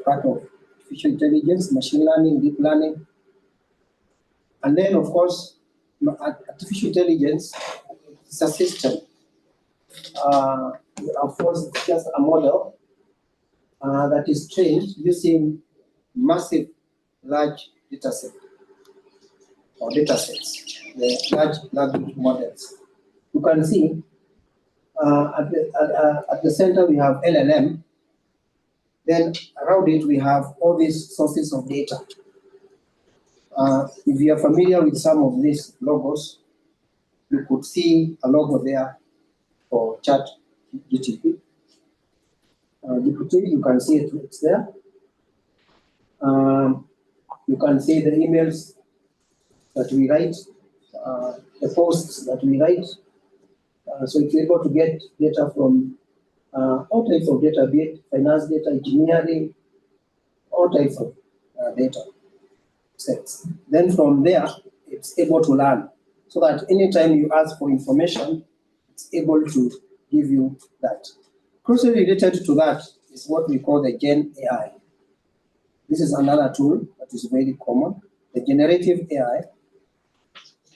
part of artificial intelligence, machine learning, deep learning. And then, of course, artificial intelligence is a system. Of course, it's just a model that is trained using massive, large data set or data sets, the large language models. You can see at the center we have LLM. Then around it we have all these sources of data. If you are familiar with some of these logos, you could see a logo there for ChatGPT. GPT, you can see it, it's there. You can see the emails that we write, the posts that we write. So it's able to get data from all types of data, be it finance data, engineering, all types of data sets. Then from there, it's able to learn, so that anytime you ask for information, it's able to give you that. Closely related to that is what we call the Gen AI. This is another tool that is very common. The generative AI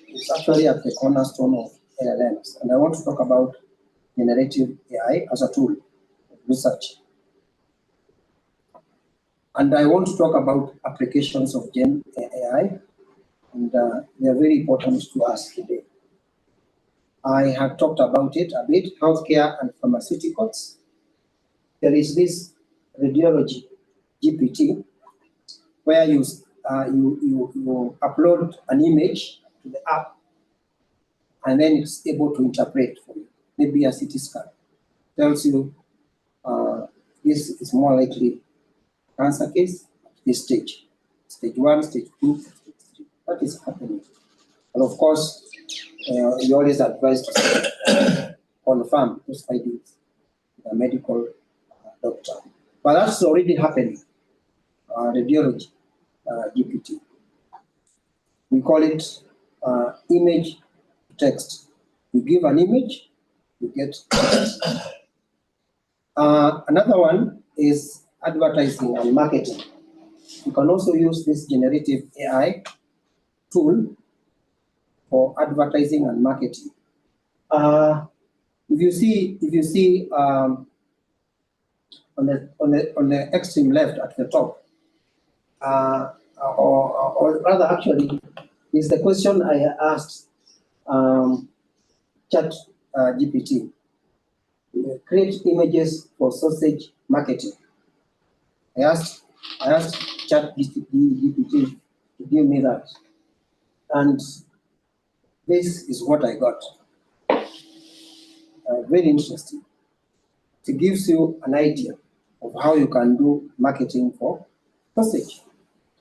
is actually at the cornerstone of LLMs. And I want to talk about generative AI as a tool of research. And I want to talk about applications of Gen AI, and they are very important to us today. I have talked about it a bit, healthcare and pharmaceuticals. There is this radiology GPT, where you upload an image to the app, and then it's able to interpret for you. Maybe a CT scan tells you this is more likely cancer case at this stage, stage 1, stage 2, stage 3. What is happening? And of course, you always advise to confirm those findings with a medical doctor. But that's already happening. Radiology GPT. We call it image to text. You give an image, you get text. Another one is advertising and marketing. You can also use this generative AI tool for advertising and marketing. If you see on the extreme left at the top, or rather actually, is the question I asked ChatGPT. Create images for sausage marketing. I asked ChatGPT to give me that, and this is what I got. Very interesting. It gives you an idea of how you can do marketing for sausage.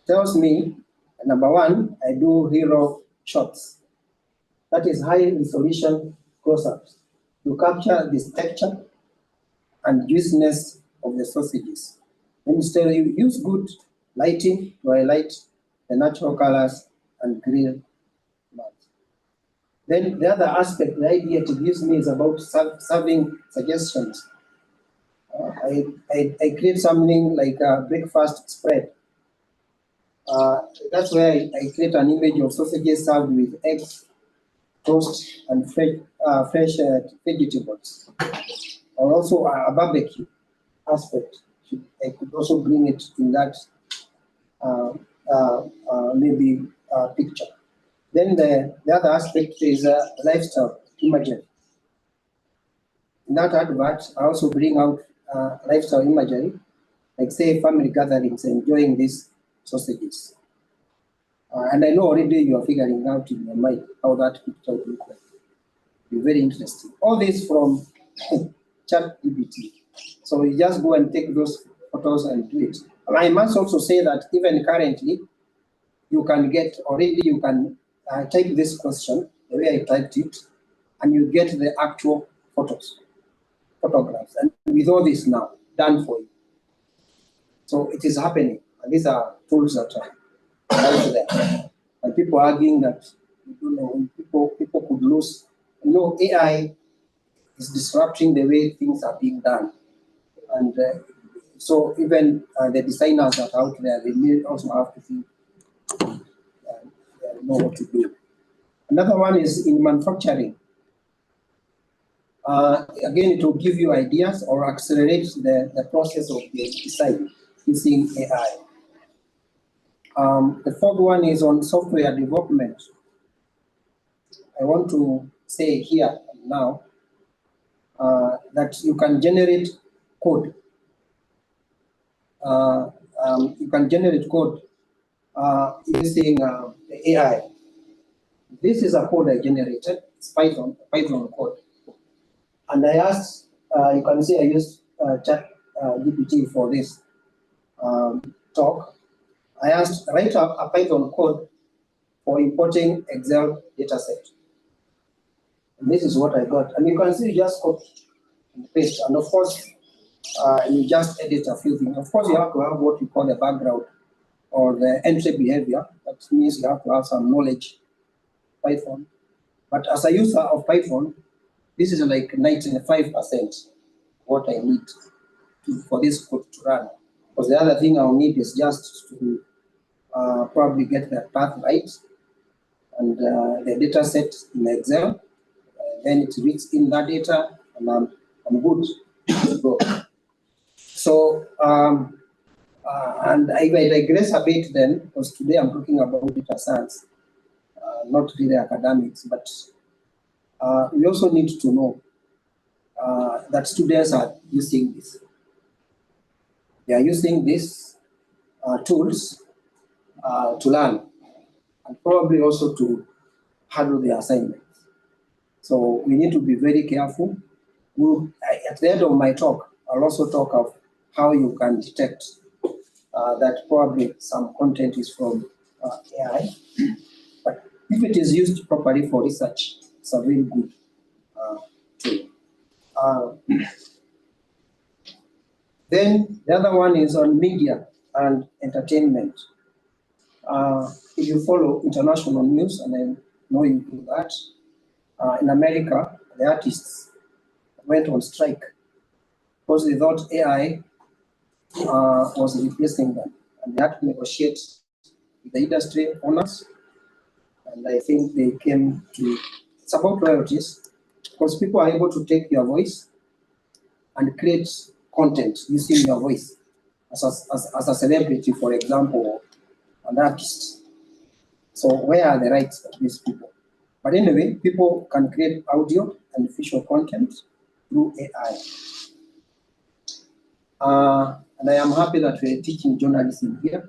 Tells me, number one, I do hero shots. That is high resolution close-ups. You capture the texture and juiciness of the sausages. Instead, you use good lighting to highlight the natural colors and grill marks. Then the other aspect, the idea it gives me is about serving suggestions. I create something like a breakfast spread. That's where I create an image of sausages served with eggs, toast, and fresh vegetables. Or also a barbecue aspect. I could also bring it in that maybe picture. Then the other aspect is lifestyle imagery. In that advert, I also bring out lifestyle imagery, like say family gatherings enjoying these sausages. And I know already you are figuring out in your mind how that picture would look like. Be very interesting. All this from ChatGPT. So you just go and take those photos and do it. I must also say that even currently, you can type this question, the way I typed it, and you get the actual photographs, and with all this now done for you. So it is happening, and these are tools that are out there. And people are arguing that people could lose. AI is disrupting the way things are being done, and so even the designers that are out there, they may also have to think, know what to do. Another one is in manufacturing. Again, it will give you ideas or accelerate the process of the design using AI. The fourth one is on software development. I want to say here now that you can generate code. You can generate code using AI. This is a code I generated. It's Python code. And I asked, you can see I used ChatGPT for this talk. I asked, write a Python code for importing Excel dataset. And this is what I got. And you can see just copy and paste. And of course, you just edit a few things. Of course, you have to have what we call the background or the entry behavior. That means you have to have some knowledge of Python. But as a user of Python, this is like 95% what I need for this code to run. Because the other thing I'll need is just to probably get the path right and the data set in Excel. Then it reads in that data, and I'm good to go. So, and if I digress a bit then, because today I'm talking about data science, not really academics, but we also need to know that students are using this. They are using these tools to learn and probably also to handle the assignments. So we need to be very careful. At the end of my talk, I'll also talk of how you can detect that probably some content is from AI. But if it is used properly for research, it's a very good tool. Then the other one is on media and entertainment. If you follow international news, and I know you do that, in America, the artists went on strike because they thought AI was replacing them, and they had to negotiate with the industry owners. And I think they came to, it's about royalties, because people are able to take your voice and create content using your voice as a celebrity, for example, an artist. So where are the rights of these people? But anyway, people can create audio and visual content through AI. And I am happy that we are teaching journalism here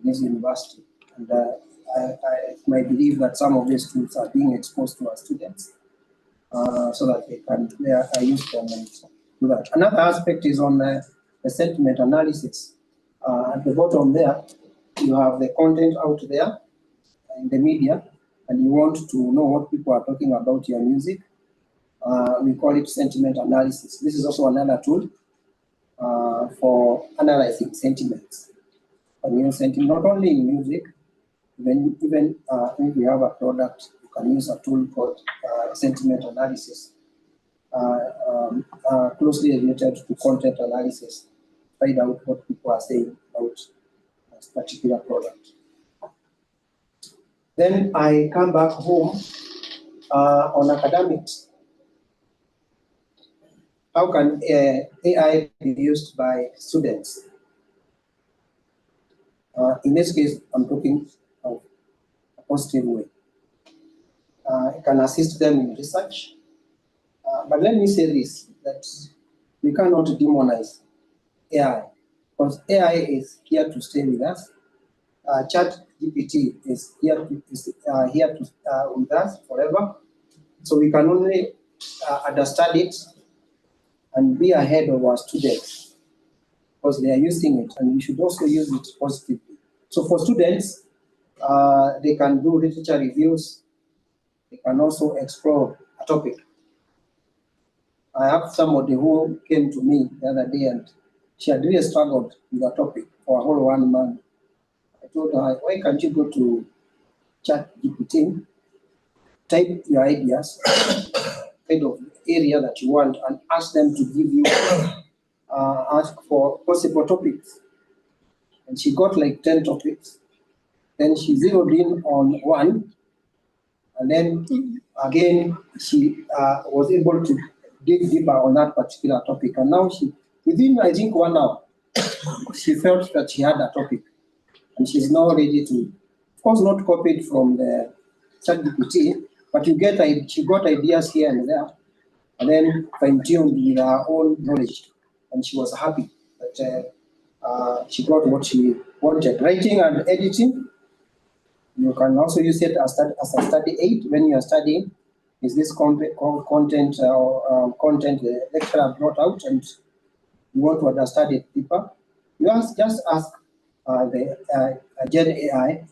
in this university. And it's my belief that some of these tools are being exposed to our students so that they can use them and do that. Another aspect is on the sentiment analysis. At the bottom there, you have the content out there in the media, and you want to know what people are talking about your music. We call it sentiment analysis. This is also another tool for analyzing sentiments. Not only in music, even if you have a product, you can use a tool called sentiment analysis, closely related to content analysis. Find out what people are saying about this particular product. Then I come back home on academics. How can AI be used by students? In this case, I'm talking of a positive way. It can assist them in research. But let me say this, that we cannot demonize AI, because AI is here to stay with us. ChatGPT is here with us forever. So we can only understand it and be ahead of our students, because they are using it, and we should also use it positively. So for students, they can do literature reviews. They can also explore a topic. I have somebody who came to me the other day, and she had really struggled with a topic for a whole 1 month. I told her, why can't you go to ChatGPT, type your ideas, kind of area that you want, and ask them to give you, ask for possible topics. And she got like 10 topics. Then she zeroed in on one, and then again, she was able to dig deeper on that particular topic. And now within, I think, 1 hour, she felt that she had a topic. And she's now ready to, of course, not copied from the ChatGPT, but she got ideas here and there, and then fine-tuned with her own knowledge. And she was happy that she got what she wanted. Writing and editing, you can also use it as a study aid when you are studying. Is this content the lecturer brought out, and you want to understand it deeper? You just ask the Gen AI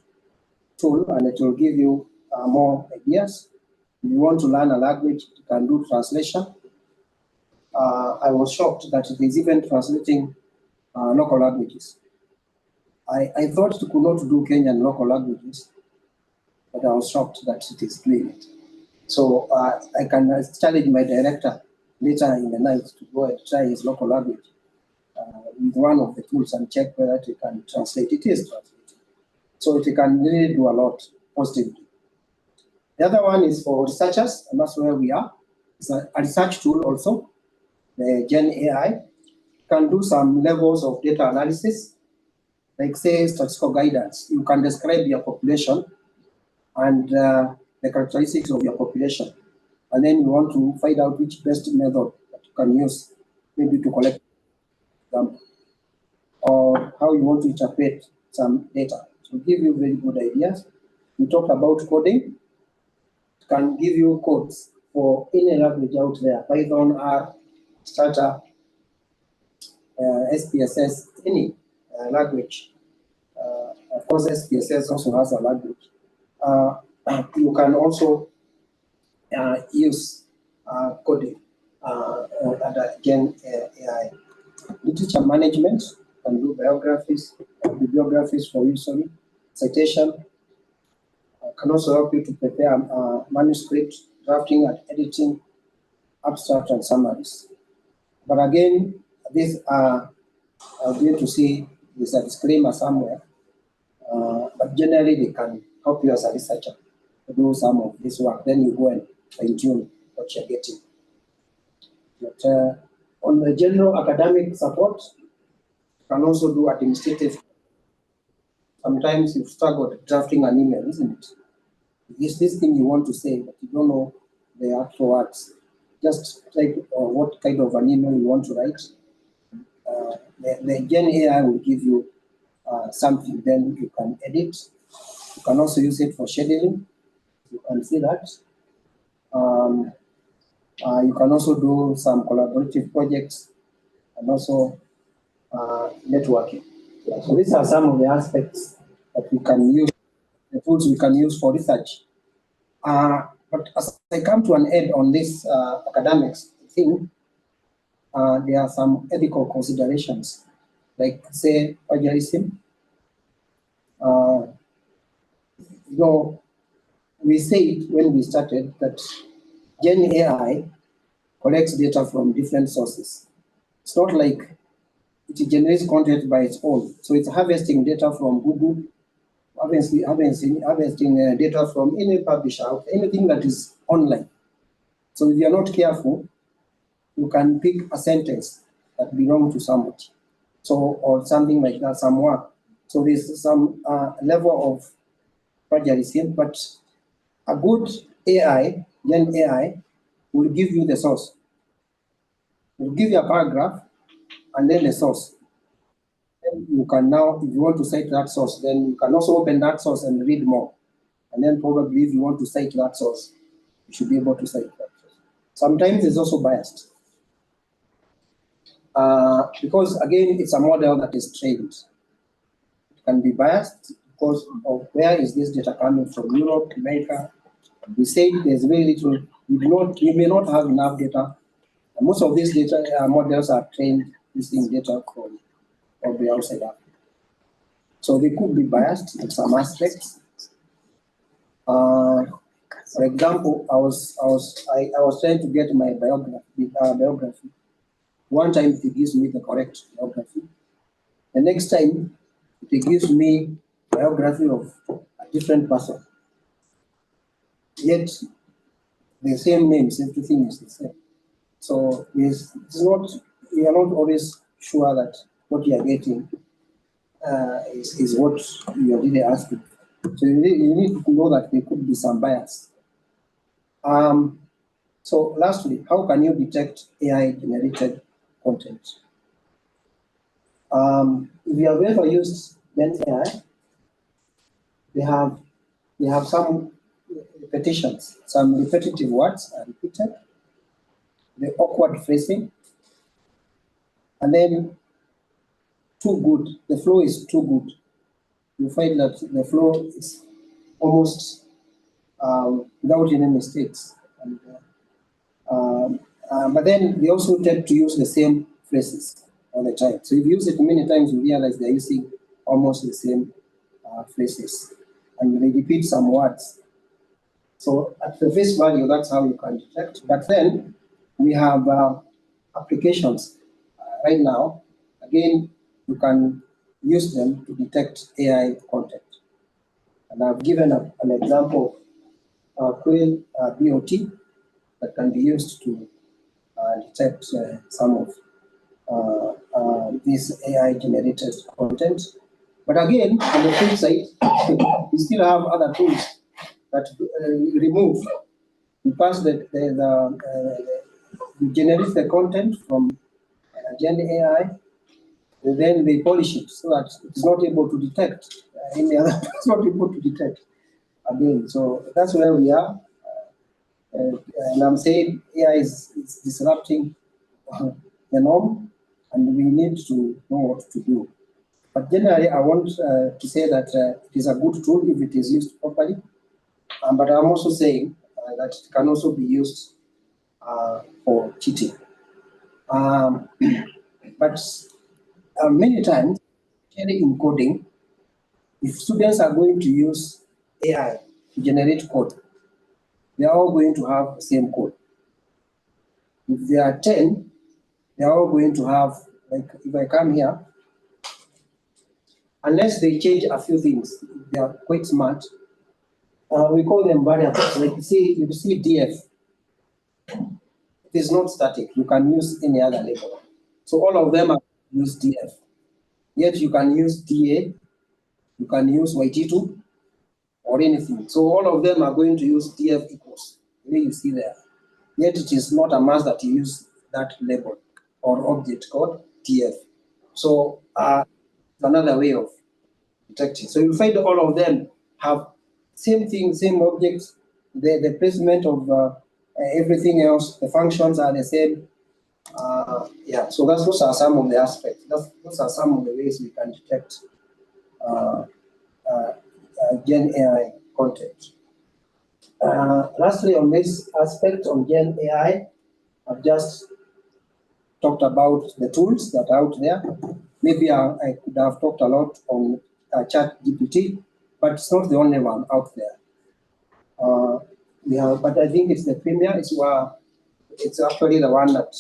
tool, and it will give you more ideas. If you want to learn a language, you can do translation. I was shocked that it is even translating local languages. I thought it could not do Kenyan local languages, but I was shocked that it is doing it. So I can challenge my director later in the night to go and try his local language with one of the tools and check whether it can translate. It is translating. So it can really do a lot positively. The other one is for researchers, and that's where we are. It's a research tool also. The Gen AI can do some levels of data analysis, like say statistical guidance. You can describe your population and the characteristics of your population. And then you want to find out which best method that you can use, maybe to collect them, or how you want to interpret some data. So give you very good ideas. We talked about coding. It can give you codes for any language out there, Python, R, Stata, SPSS, any language. Of course, SPSS also has a language. You can also use coding under Gen AI. Literature management can do bibliographies for you, citation. Can also help you to prepare manuscript, drafting and editing, abstract and summaries. But again, this I'm going to see there's a disclaimer somewhere, but generally they can help you as a researcher to do some of this work. Then you go and fine-tune what you're getting. But on the general academic support, you can also do administrative. Sometimes you've struggled drafting an email, isn't it? It's this thing you want to say, but you don't know the actual words. Just type what kind of an email you want to write. The Gen AI will give you something, then you can edit. You can also use it for scheduling. You can see that. You can also do some collaborative projects and also networking. So these are some of the aspects that we can use, the tools we can use for research. But as I come to an end on this academics thing, there are some ethical considerations, like say plagiarism. We said when we started that Gen AI collects data from different sources. It's not like it generates content by its own. So it's harvesting data from Google, harvesting data from any publisher, anything that is online. So if you're not careful, you can pick a sentence that belongs to somebody. So, or something like that, some work So there's some level of plagiarism, but a good AI, Gen AI, will give you the source. It will give you a paragraph and then the source. Then you can now, if you want to cite that source, then you can also open that source and read more. And then probably if you want to cite that source, you should be able to cite that source. Sometimes it's also biased. Because again, it's a model that is trained. It can be biased because of where is this data coming from, Europe, America. We say there's very little, we may not have enough data. And most of these data models are trained using data from the outside Africa. So they could be biased in some aspects. For example, I was trying to get my biography. One time it gives me the correct biography. The next time it gives me biography of a different person. Yet the same names, everything is the same. So it's not, we are not always sure that what you are getting is what you are really asking. So you need to know that there could be some bias. So lastly, how can you detect AI-generated content? If you have ever used Gen AI, they have some repetitions, some repetitive words are repeated, the awkward phrasing, and then too good. The flow is too good. You find that the flow is almost without any mistakes. And, but then they also tend to use the same phrases all the time. So if you use it many times, you realize they're using almost the same phrases. And they repeat some words. So at the face value, that's how you can detect. But then we have applications right now. Again, you can use them to detect AI content. And I've given an example of Quill BOT that can be used to detect some of this AI-generated content. But again, on the flip side, we still have other tools that remove. We pass we generate the content from Gen AI, and then they polish it so that it's not able to detect any other. It's not able to detect again. So that's where we are. And I'm saying AI is disrupting the norm, and we need to know what to do. But generally, I want to say that it is a good tool if it is used properly. But I'm also saying that it can also be used for cheating. But many times, in coding, if students are going to use AI to generate code, they are all going to have the same code. If there are 10, they are all going to have, like if I come here, unless they change a few things, they are quite smart. We call them variables. Like you see DF. It is not static. You can use any other label. So all of them are use DF. Yet you can use DA, you can use YT2, or anything. So all of them are going to use DF equals, the way you see there. Yet it is not a must that you use that label or object called DF. So another way of detecting. So you find all of them have same thing, same objects, the placement of everything else, the functions are the same. Yeah, so those are some of the aspects. Those are some of the ways we can detect Gen AI content. Lastly, on this aspect of Gen AI, I've just talked about the tools that are out there. Maybe I could have talked a lot on ChatGPT, but it's not the only one out there. But I think it's the premier. It's actually the one that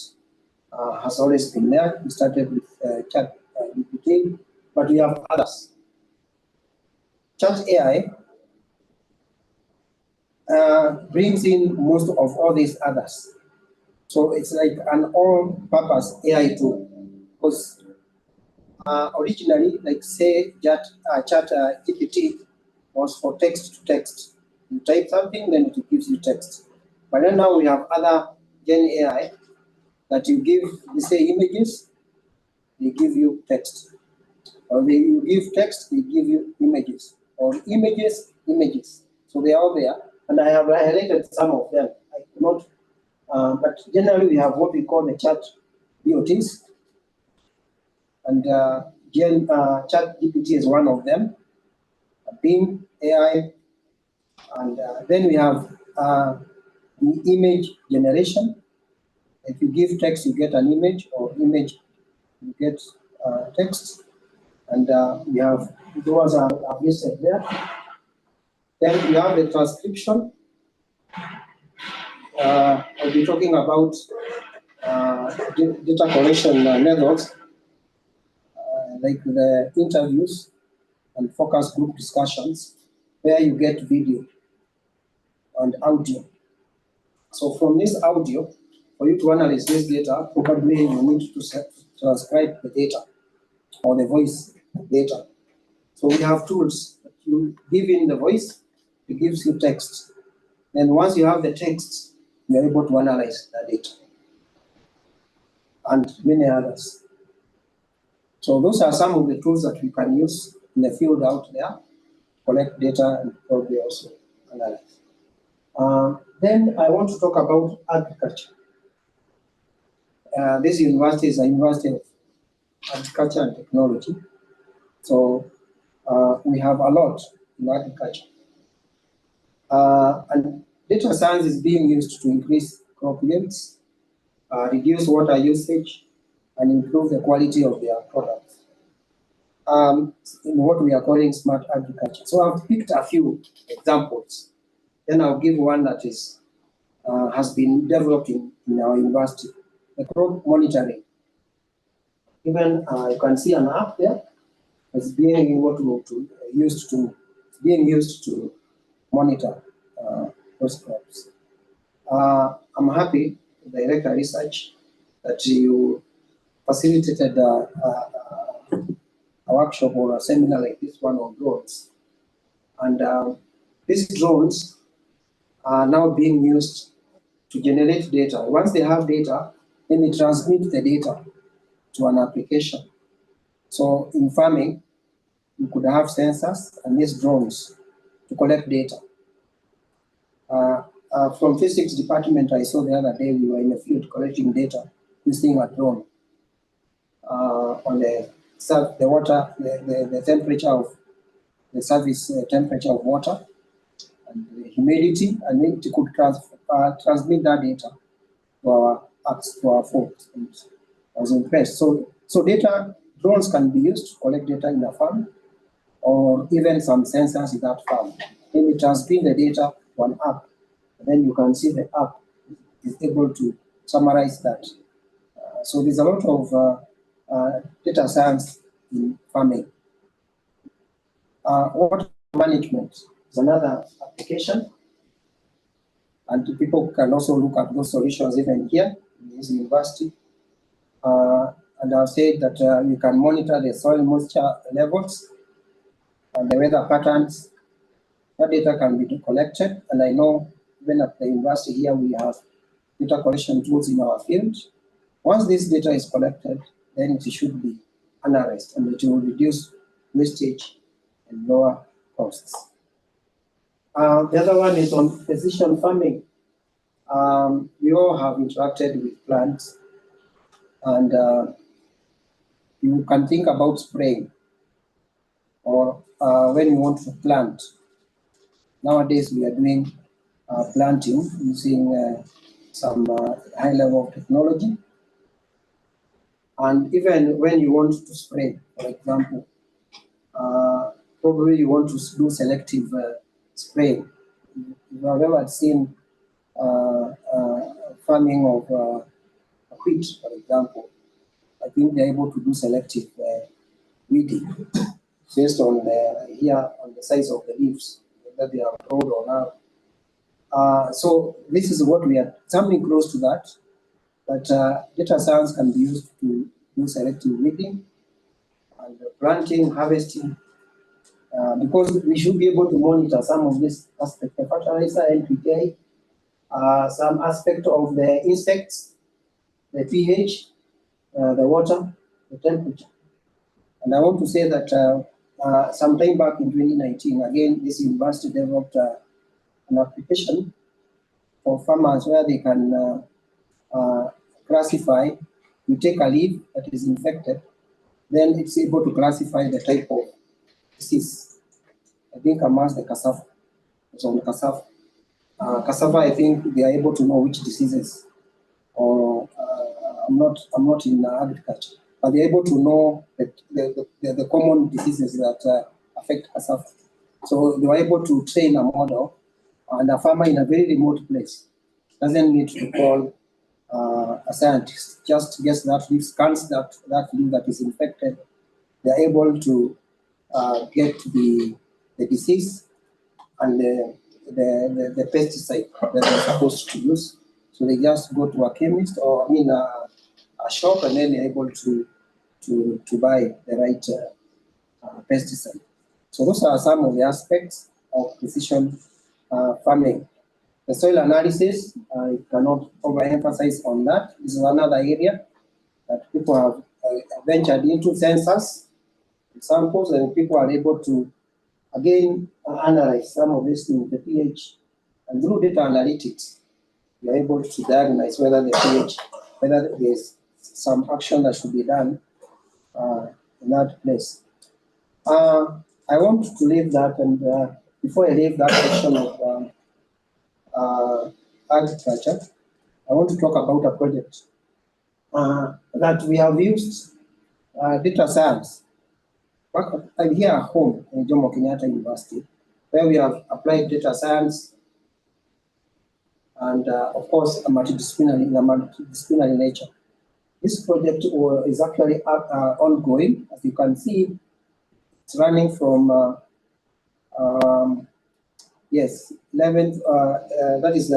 has always been there. We started with ChatGPT, but we have others. Chat AI brings in most of all these others. So it's like an all-purpose AI tool, because Originally, like say chat GPT was for text to text. You type something, then it gives you text. But then now we have other Gen AI that you give, they say images, they give you text. Or you give text, they give you images. Or images, images. So they are all there. And I have highlighted some of them. I cannot, but generally we have what we call the chat BOTs. And chat GPT is one of them. Bing AI. And then we have the image generation. If you give text, you get an image, or image, you get text. And we have those are listed there. Then we have the transcription. I'll be talking about data collection methods, like the interviews and focus group discussions, where you get video and audio. So from this audio, for you to analyze this data, probably you need to transcribe the data or the voice data. So we have tools that you give in the voice, it gives you text. Then once you have the text, you're able to analyze the data and many others. So those are some of the tools that we can use in the field out there, collect data and probably also analyze. Then I want to talk about agriculture. This university is a university of agriculture and technology. So we have a lot in agriculture. And data science is being used to increase crop yields, reduce water usage, and improve the quality of their products. In what we are calling smart agriculture. So I've picked a few examples. Then I'll give one that is has been developed in our university. The crop monitoring. Even you can see an app there. It's being used to monitor those crops. I'm happy, the Director of Research, that you facilitated a workshop or a seminar like this one on drones. And these drones are now being used to generate data. Once they have data, then they transmit the data to an application. So in farming, you could have sensors and these drones to collect data. From physics department, I saw the other day we were in the field collecting data using a drone on the water, the temperature of the surface temperature of water and the humidity, and then it could transmit that data to our apps, to our phones. And I was impressed. So drones can be used to collect data in a farm, or even some sensors in that farm. Then we transmit the data to an app, and then you can see the app is able to summarize that. So there's a lot of data science in farming. Water management is another application, and people can also look at those solutions even here in this university. And I'll say that you can monitor the soil moisture levels and the weather patterns. That data can be collected, and I know even at the university here we have data collection tools in our field. Once this data is collected, then it should be analyzed, and it will reduce wastage and lower costs. The other one is on precision farming. We all have interacted with plants, and you can think about spraying, or when you want to plant. Nowadays we are doing planting using some high level of technology. And even when you want to spray, for example, probably you want to do selective spraying. If you have ever seen farming of wheat, for example, I think they're able to do selective weeding based on the size of the leaves, whether they are broad or narrow. So this is what we are, something close to that. But data science can be used to do selective weeding. and planting, harvesting, because we should be able to monitor some of this aspect, the fertilizer, NPK, some aspect of the insects, the pH, the water, the temperature. And I want to say that sometime back in 2019, again, this university developed an application for farmers where they can classify, you take a leaf that is infected, then it's able to classify the type of disease. I think amongst the cassava, it's on cassava. Cassava, I think they are able to know which diseases, or I'm not in agriculture, but they're able to know the common diseases that affect cassava. So they were able to train a model, and a farmer in a very remote place doesn't need to call a scientist, just guess that leaf, scans that leaf that is infected. They're able to get the disease and the pesticide that they're supposed to use. So they just go to a chemist, or a shop, and then they're able to buy the right pesticide. So those are some of the aspects of precision farming. The soil analysis, I cannot overemphasize on that. This is another area that people have ventured into, sensors, examples, and people are able to, again, analyze some of these things, the pH, and through data analytics, you're able to diagnose whether the pH, whether there's some action that should be done in that place. I want to leave that, and before I leave that section of agriculture, I want to talk about a project that we have used data science. I'm here at home in Jomo Kenyatta University, where we have applied data science and, of course, a multidisciplinary nature. This project is actually ongoing. As you can see, it's running from, yes, 11th, that is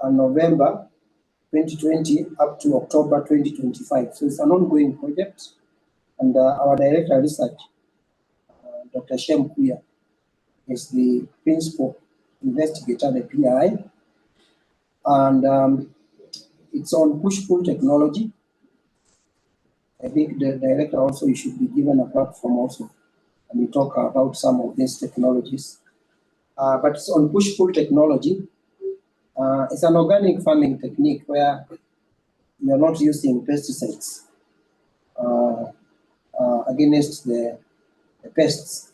November 2020 up to October 2025. So it's an ongoing project. And our director of research, Dr. Shem Kuya, is the principal investigator, the PI. And it's on push-pull technology. I think the director also should be given a platform also, and we talk about some of these technologies. But it's on push-pull technology. It's an organic farming technique where you're not using pesticides against the pests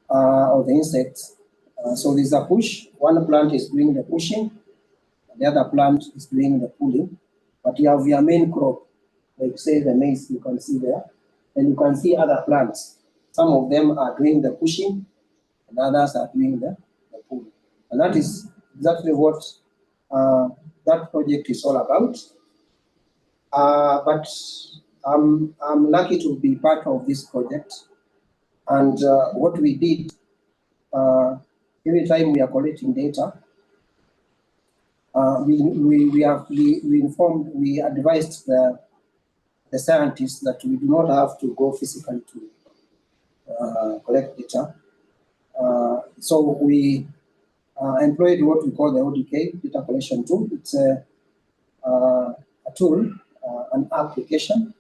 or the insects. So there's a push. One plant is doing the pushing, the other plant is doing the pulling. But you have your main crop, like say the maize you can see there, and you can see other plants. Some of them are doing the pushing, and others are doing the pulling. And that is exactly what that project is all about. But I'm lucky to be part of this project. And what we did, every time we are collecting data, we advised the scientists that we do not have to go physically to collect data. So we employed what we call the ODK, data collection tool. It's a tool, an application.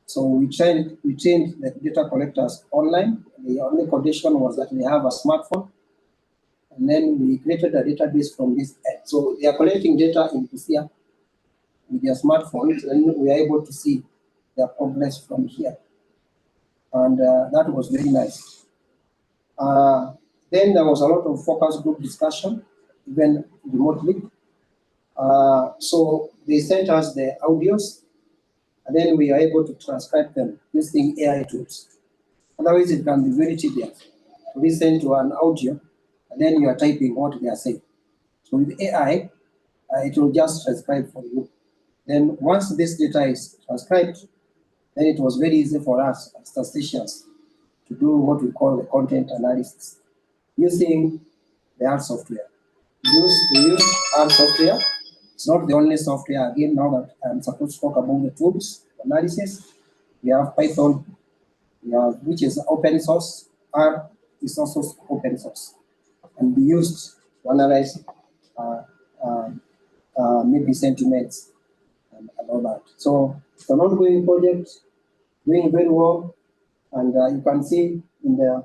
So we trained the data collectors online. The only condition was that they have a smartphone. And then we created a database from this end. So they are collecting data in Busia with their smartphones, and we are able to see their progress from here. And that was very nice. Then there was a lot of focus group discussion, even remotely. So they sent us the audios, and then we are able to transcribe them using AI tools. Otherwise, it can be very tedious to listen to an audio, and then you are typing what they are saying. So with AI, it will just transcribe for you. Then once this data is transcribed, then it was very easy for us as statisticians to do what we call the content analysis using the R software. We use R software. It's not the only software. Again, now that I'm supposed to talk about the tools analysis, we have Python We have, which is open source. R is also open source, and be used to analyze maybe sentiments and all that. So it's an ongoing project, doing very well, and you can see in the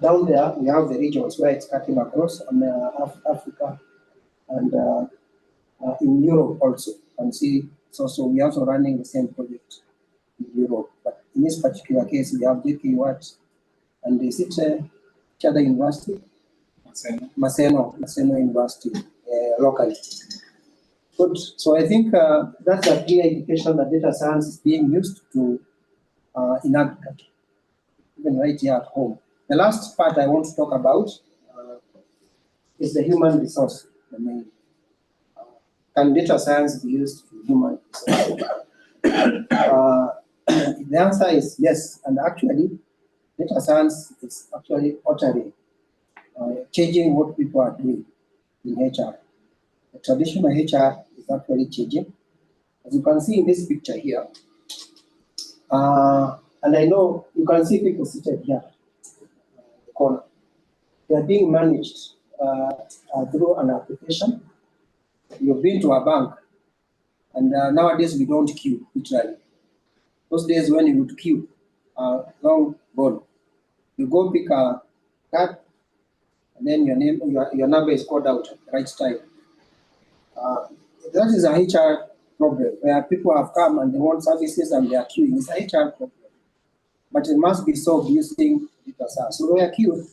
down there we have the regions where it's cutting across on Africa and in Europe also. You can see so we're also running the same project in Europe, but in this particular case we have JK Watt and is it which other university? Maseno University locally. Good. So I think that's a clear indication that data science is being used to in agriculture, even right here at home. The last part I want to talk about is the human resource domain. Can data science be used in human resource? The answer is yes, and actually data science is actually altering, changing what people are doing in HR. The traditional HR is actually changing. As you can see in this picture here, and I know you can see people seated here in the corner. They are being managed through an application. You've been to a bank, and nowadays we don't queue, literally. Those days when you would queue, long gone. You go pick a card, and then your number is called out at the right time. That is a HR problem, where people have come and they want services and they are queuing. It's a HR problem, but it must be solved using data science. So we are queued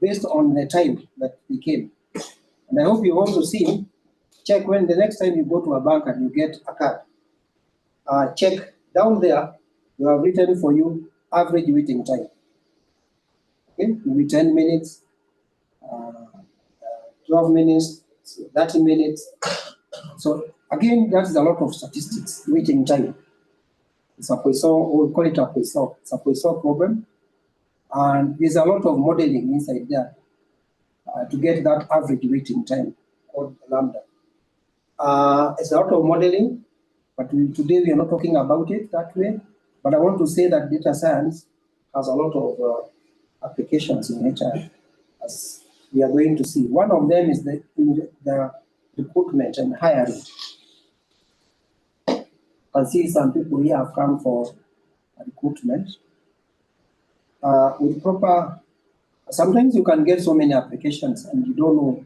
based on the time that we came. And I hope you've also seen, check when the next time you go to a bank and you get a card, check down there, we have written for you average waiting time. Okay, maybe 10 minutes, 12 minutes, 30 minutes. So again, that is a lot of statistics, waiting time. It's a Poisson, we'll call it a Poisson. It's a Poisson problem. And there's a lot of modeling inside there to get that average waiting time called lambda. It's a lot of modeling, but today we are not talking about it that way. But I want to say that data science has a lot of applications in HR, as we are going to see. One of them is the recruitment and hiring. You can see some people here have come for recruitment. With proper, sometimes you can get so many applications and you don't know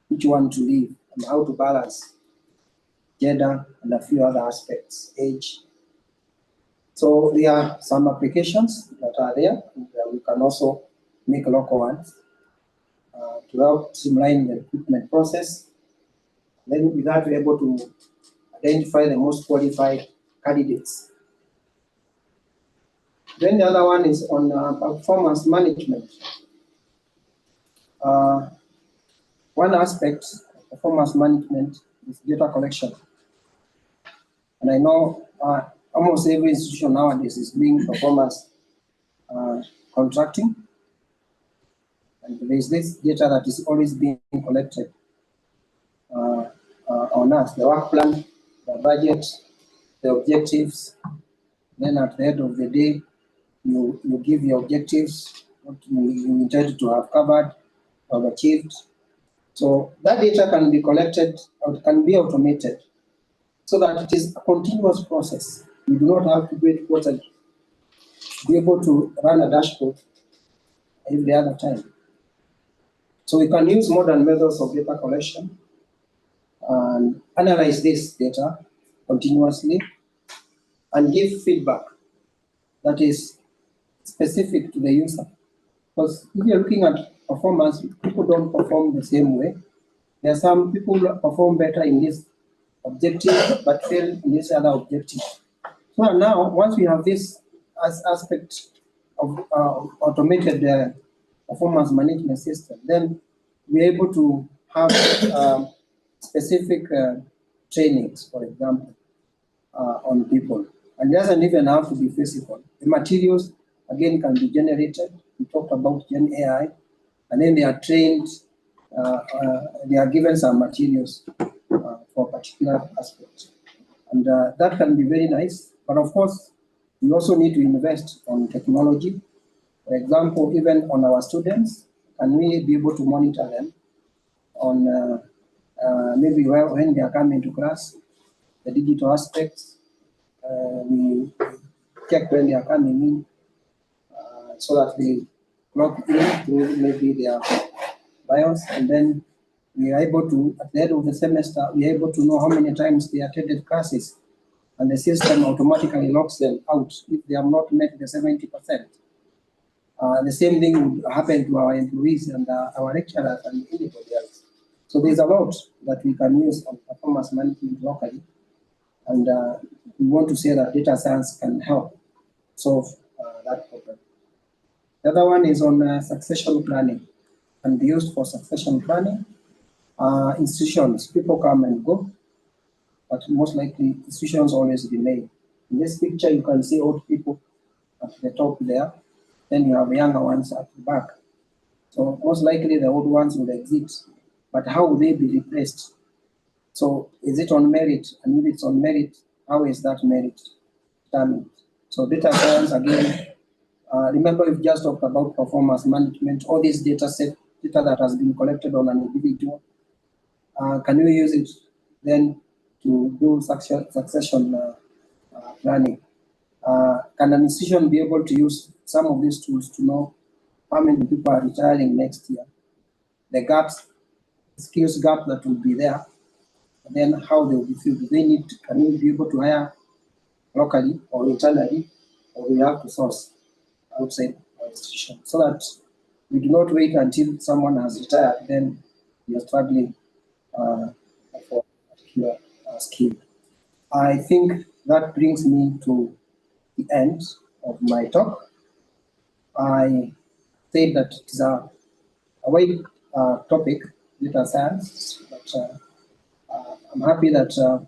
which one to leave and how to balance gender and a few other aspects, age. So there are some applications that are there, and we can also make local ones to help streamline the recruitment process. Then with that, we're able to identify the most qualified candidates. Then the other one is on performance management. One aspect of performance management is data collection. And I know almost every institution nowadays is doing performance contracting. And there is this data that is always being collected on us, the work plan, the budget, the objectives. Then at the end of the day, you give your objectives, what you intend to have covered or achieved. So that data can be collected or can be automated so that it is a continuous process. You do not have to wait quarterly to be able to run a dashboard every other time. So we can use modern methods of data collection and analyze this data continuously and give feedback that is specific to the user. Because if you're looking at performance, people don't perform the same way. There are some people who perform better in this objective but fail in this other objective. So now, once we have this aspect of automated performance management system, then we're able to have specific trainings, for example, on people. And it doesn't even have to be physical. The materials, again, can be generated. We talked about Gen AI, and then they are trained, they are given some materials for a particular aspect. And that can be very nice. But of course, We also need to invest on technology. For example, even on our students, can we be able to monitor them on maybe when they are coming to class, the digital aspects, we check when they are coming in so that they log in through maybe their BIOS, and then we are able to, at the end of the semester, we are able to know how many times they attended classes, and the system automatically logs them out if they have not met the 70%. The same thing would happen to our employees and our lecturers and anybody else. So there's a lot that we can use on performance management locally, and we want to say that data science can help solve that problem. The other one is on succession planning, and be used for succession planning. Institutions, people come and go, but most likely institutions always remain. In this picture, you can see old people at the top there, then you have younger ones at the back. So most likely the old ones will exit, but how will they be replaced? So is it on merit? And if it's on merit, how is that merit determined? So data science, again, remember we've just talked about performance management, all this data that has been collected on an individual. Can you use it then to do succession planning? Can an institution be able to use some of these tools to know how many people are retiring next year, the gaps, skills gap that will be there, and then how they will be filled? Can we be able to hire locally or internally, or we have to source outside our institution, so that we do not wait until someone has retired, then we are struggling for a particular skill. I think that brings me to the end of my talk. I said that it is a wide topic, data science, but I'm happy that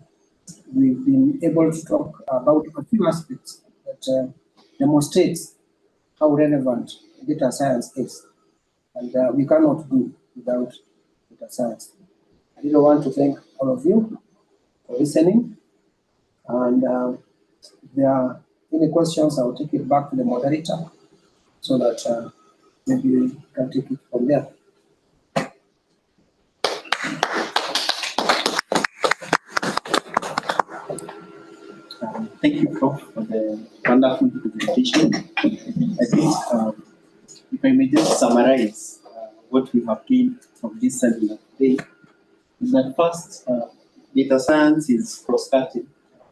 we've been able to talk about a few aspects that demonstrates how relevant data science is, and we cannot do without data science. I really want to thank all of you for listening, and if there are any questions, I'll take it back to the moderator so that maybe we can take it from there. Thank you, Prof, for the wonderful presentation. I think if I may just summarize what we have gained from this seminar today, is that first, data science is cross-cutting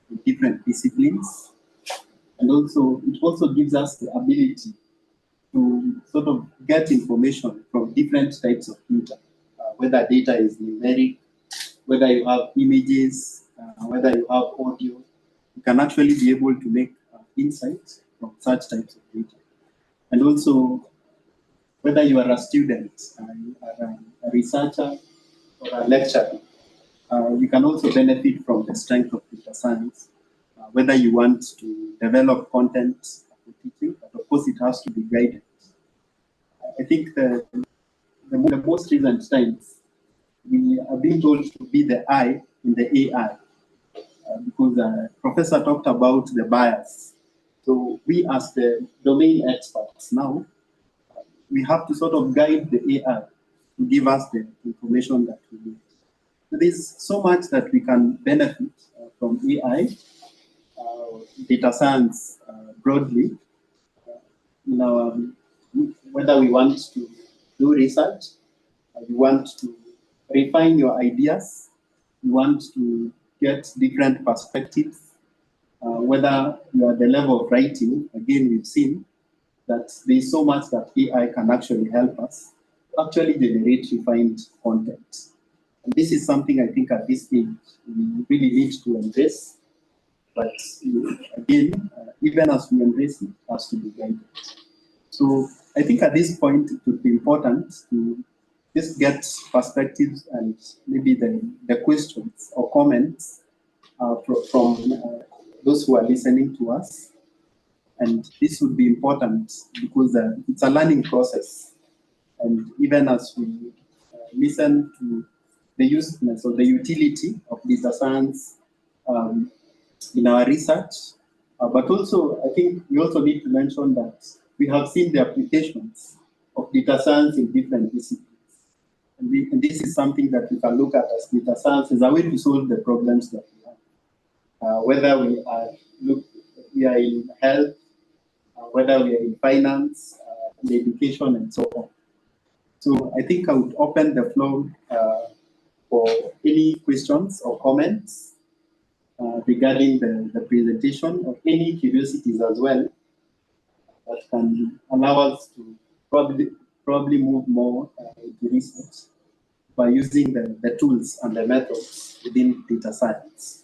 with different disciplines, and also it also gives us the ability to sort of get information from different types of data, whether data is numeric, whether you have images, whether you have audio. You can actually be able to make insights from such types of data. And also, whether you are a student, you are a researcher, or a lecturer, you can also benefit from the strength of data science, whether you want to develop content for teaching, but of course it has to be guided. I think the most recent times, we are being told to be the I in the AI, because the professor talked about the bias. So we as the domain experts now, we have to sort of guide the AI to give us the information that we need. So there's so much that we can benefit from AI, data science broadly, in our, whether we want to do research, you want to refine your ideas, you want to get different perspectives, whether you are at the level of writing. Again, we've seen that there's so much that AI can actually help us to actually generate refined content. And this is something I think at this stage we really need to embrace. But again, even as we embrace it, it has to be guided. So I think at this point it would be important to just get perspectives and maybe the questions or comments from those who are listening to us. And this would be important because it's a learning process. And even as we listen to the usefulness or the utility of data science in our research, But also, I think we also need to mention that we have seen the applications of data science in different disciplines. And this is something that we can look at as data science as a way to solve the problems that we have. Whether we are in health, whether we are in finance, in education, and so on. So I think I would open the floor for any questions or comments regarding the presentation, or any curiosities as well that can allow us to probably move more into research by using the tools and the methods within data science.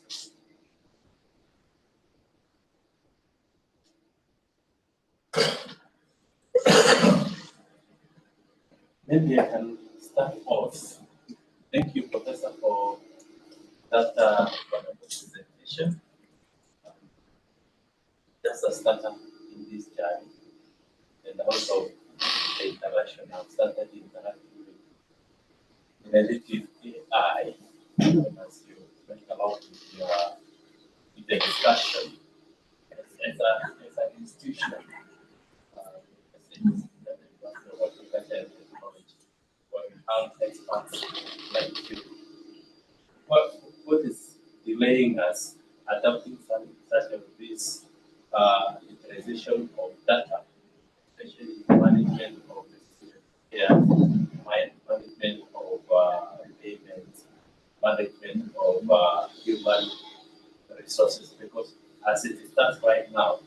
Maybe I can start off. Thank you, Professor, for that wonderful presentation. Just a starter in this journey, and also the interaction. I've started interacting with generative AI as you went along with the discussion as an institution. When we have experts like you, what is delaying us adopting such of this utilization of data, especially in management of the student care, management of payments, management of human resources? Because as it stands right now,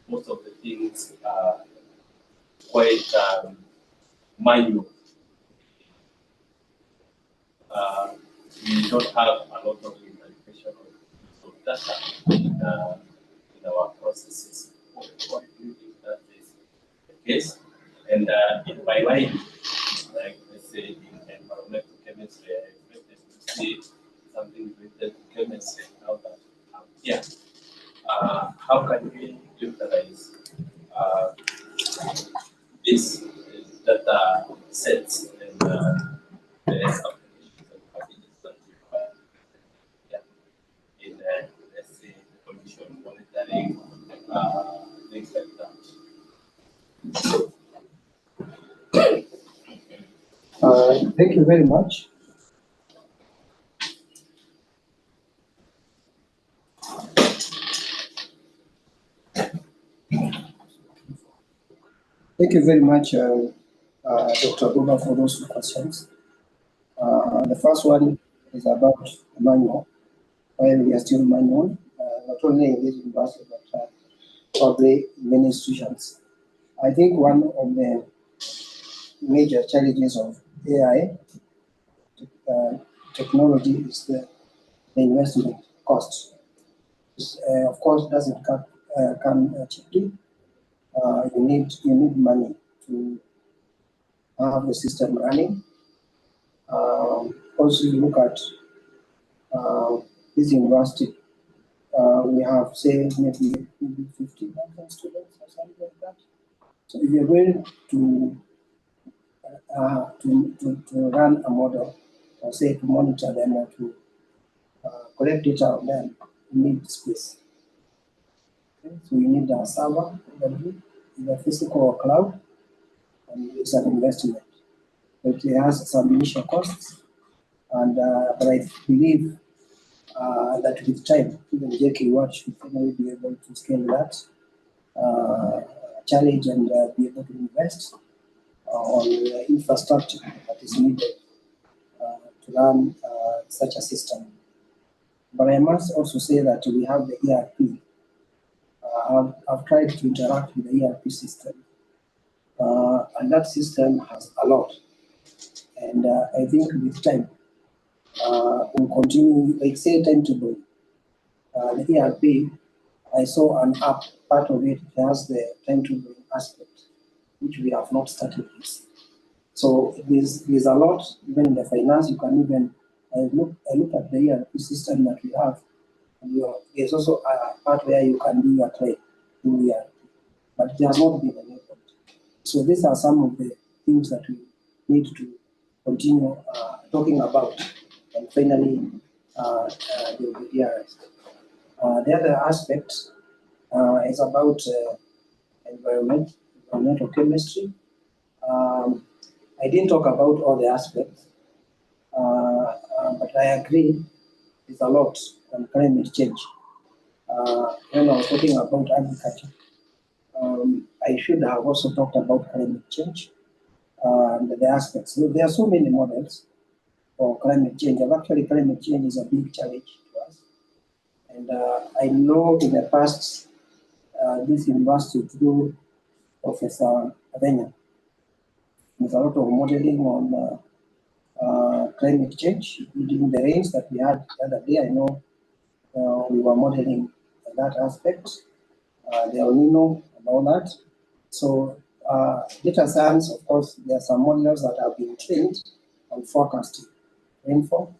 most of the things are quite manual. We don't have a lot of implementation of data in our processes. What do you think that is the case? And in my line, like let's say in environmental chemistry, I expected to see something related to chemistry. Now that yeah, how can we utilize this data sets and the applications and packages that we have in, let's say, pollution monitoring, things like that. Thank you very much. Thank you very much, Dr. Guma, for those two questions. The first one is about the manual, while we are still manual, not only in this university, but probably in many institutions. I think one of the major challenges of AI technology is the investment cost. Of course, doesn't come cheaply. You need money to have the system running. Also, you look at this university. We have, say, maybe 50,000 students or something like that. So if you're going to run a model, or say to monitor them or to collect data on them, you need space. Okay? So you need a server, either physical or cloud, and it's an investment. But it has some initial costs, and but I believe that with time, even JK Watt should finally be able to scale that challenge and be able to invest on the infrastructure that is needed to run such a system. But I must also say that we have the ERP. I've tried to interact with the ERP system, and that system has a lot. And I think with time, we'll continue, like say timetable. The ERP, I saw an app, part of it has the timetable aspect, which we have not started with. So there's a lot, even in the finance, you can even, I look at the ERP system that we have, and there's also a part where you can do your trade through ERP, but it has not been enabled. So these are some of the things that we need to continue talking about, and finally they will be realized. The other aspect is about environmental chemistry. I didn't talk about all the aspects, but I agree with a lot on climate change. When I was talking about agriculture, I should have also talked about climate change and the aspects. There are so many models for climate change, and actually climate change is a big challenge to us. And I know in the past, this university through Professor Avenya, there's a lot of modeling on climate change, including the rains that we had the other day. I know we were modeling that aspect, the El Nino and all that. So data science, of course, there are some models that have been trained on forecasting rainfall,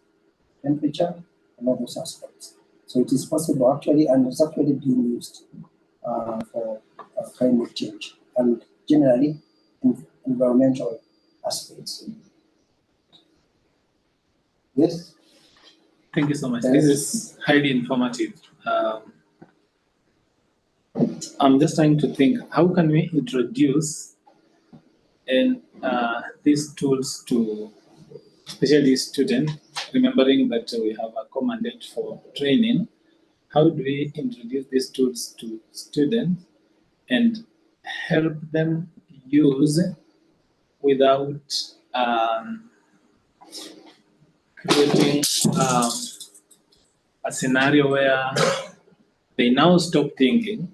temperature, and all those aspects. So it is possible actually, and it's actually being used for climate change and generally environmental aspects. Yes? Thank you so much. Yes. This is highly informative. I'm just trying to think, how can we introduce these tools to especially students, remembering that we have a common date for training. How do we introduce these tools to students and help them use without creating a scenario where they now stop thinking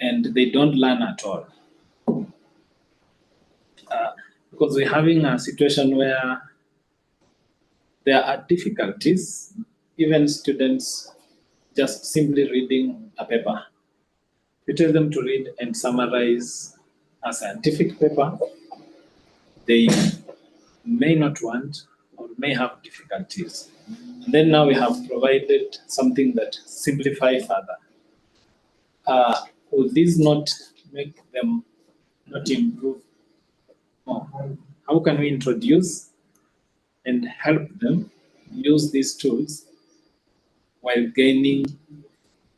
and they don't learn at all? Because we're having a situation where there are difficulties, even students just simply reading a paper. You tell them to read and summarize a scientific paper, they may not want or may have difficulties. And then now we have provided something that simplifies further. Will this not make them not improve more? How can we introduce and help them use these tools while gaining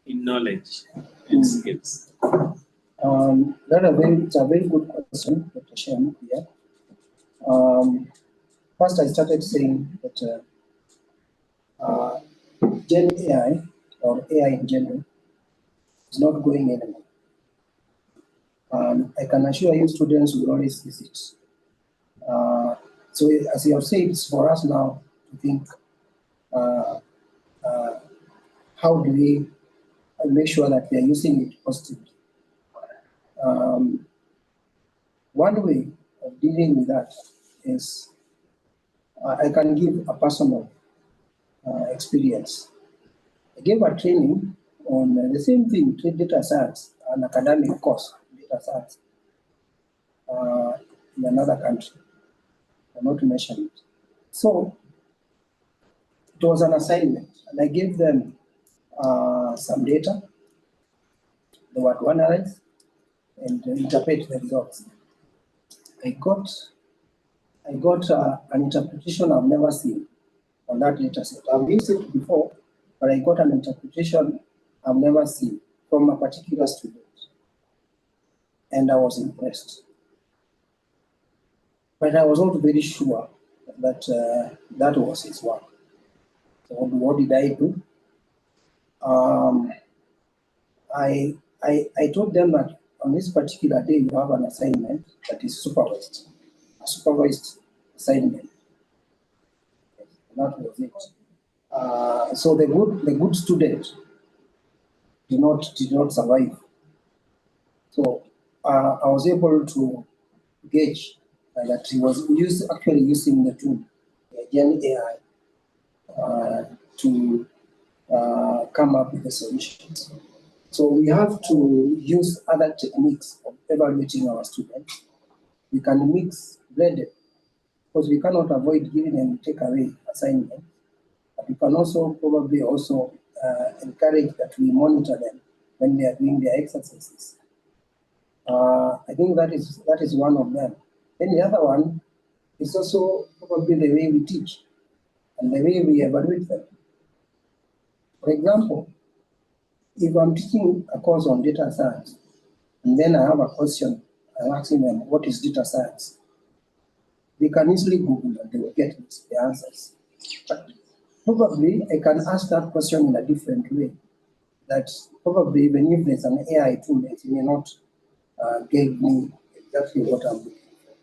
in knowledge and skills? It's a very good question, Dr. Shem, here. First, I started saying that Gen AI, or AI in general, is not going anywhere. I can assure you students will always use it. So as you have said, it's for us now to think, how do we make sure that we are using it positively? One way of dealing with that is I can give a personal experience. I gave a training on the same thing, data science, an academic course, data science, in another country. I'm not to mention it. So it was an assignment, and I gave them some data. They were to analyze and interpret the results. I got an interpretation I've never seen on that data set. I've used it before, but I got an interpretation I've never seen from a particular student, and I was impressed. But I was not very sure that that was his work. So what did I do? I told them that on this particular day you have an assignment that is supervised, a supervised assignment. And that was it. So the good student did not survive. So I was able to gauge that he was actually using the tool, Gen AI, to come up with the solutions. So we have to use other techniques of evaluating our students. We can mix blended, because we cannot avoid giving them take-away assignment. But we can also probably encourage that we monitor them when they are doing their exercises. I think that is one of them. Then the other one is also probably the way we teach and the way we evaluate them. For example, if I'm teaching a course on data science, and then I have a question, I'm asking them, what is data science? They can easily Google and they will get the answers. But probably I can ask that question in a different way. That probably even if there's an AI tool, it may not give me exactly what I'm looking for.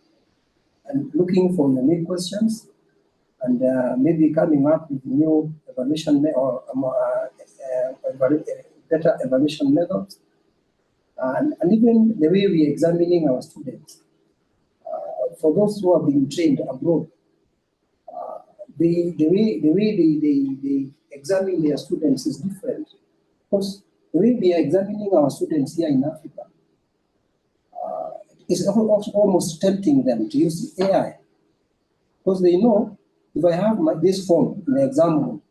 And looking for unique questions, and maybe coming up with new evaluation better evaluation methods, and even the way we're examining our students. For those who are being trained abroad, the way they examine their students is different. Because the way we are examining our students here in Africa is also almost tempting them to use the AI. Because they know if I have this form in the exam room,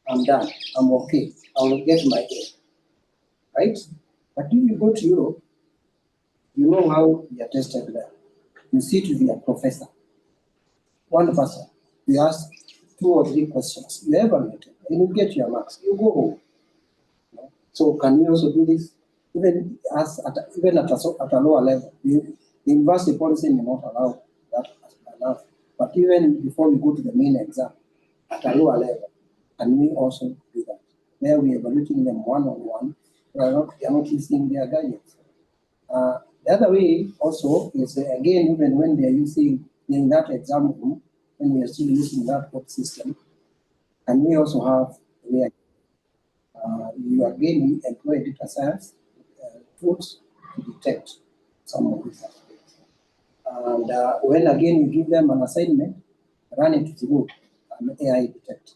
I'm done, I'm okay, I will get my A, right? But if you go to Europe, you know how you are tested there. You sit with your professor, one person, you ask 2 or 3 questions, you evaluate it, and you get your marks, you go home. So can we also do this? Even at a lower level, the university policy may not allow that enough. But even before we go to the main exam, at a lower level, can we also do that? Where we are evaluating them one-on-one, we are not listening their guidance. The other way also is, again, even when they are using in that exam room, when we are still using that code system, and we also have where you again employ data science tools to detect some of these aspects. And when again you give them an assignment, run it through an AI detect.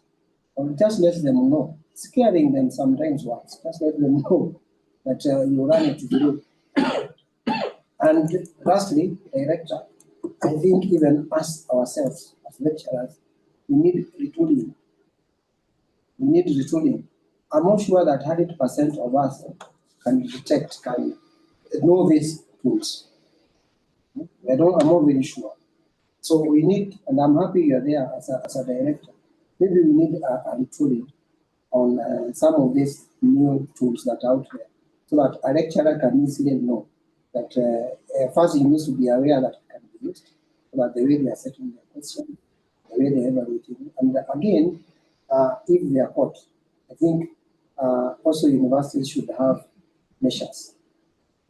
Or just let them know, scaring them sometimes once, just let them know that you run it through. And lastly, director, I think even us ourselves as lecturers, we need retooling. We need retooling. I'm not sure that 100% of us can detect, can know these tools. I'm not really sure. So we need, and I'm happy you're there as a director, maybe we need a retooling on some of these new tools that are out there, so that a lecturer can easily know that first he needs to be aware that it can be used, so that the way they are setting their question, the way they are evaluating, and again, if they are caught, I think also universities should have measures.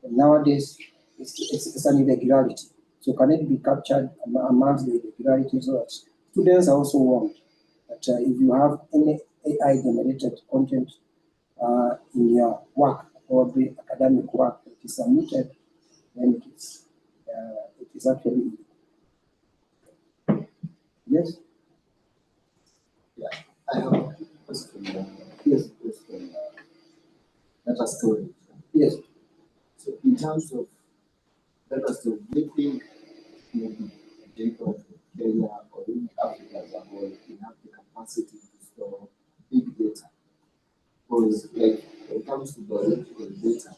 And nowadays, it's an irregularity. So can it be captured amongst the irregularities? So that students are also warned that if you have any AI-generated content in your work, or the academic work that is submitted, then it is actually yes. Yeah, I have a question. Yes, question. Data storage. Yes. So in terms of data storage, do you think maybe data of Kenya or even Africa as a whole, we have the capacity to store big data? Because like when it comes to biological data,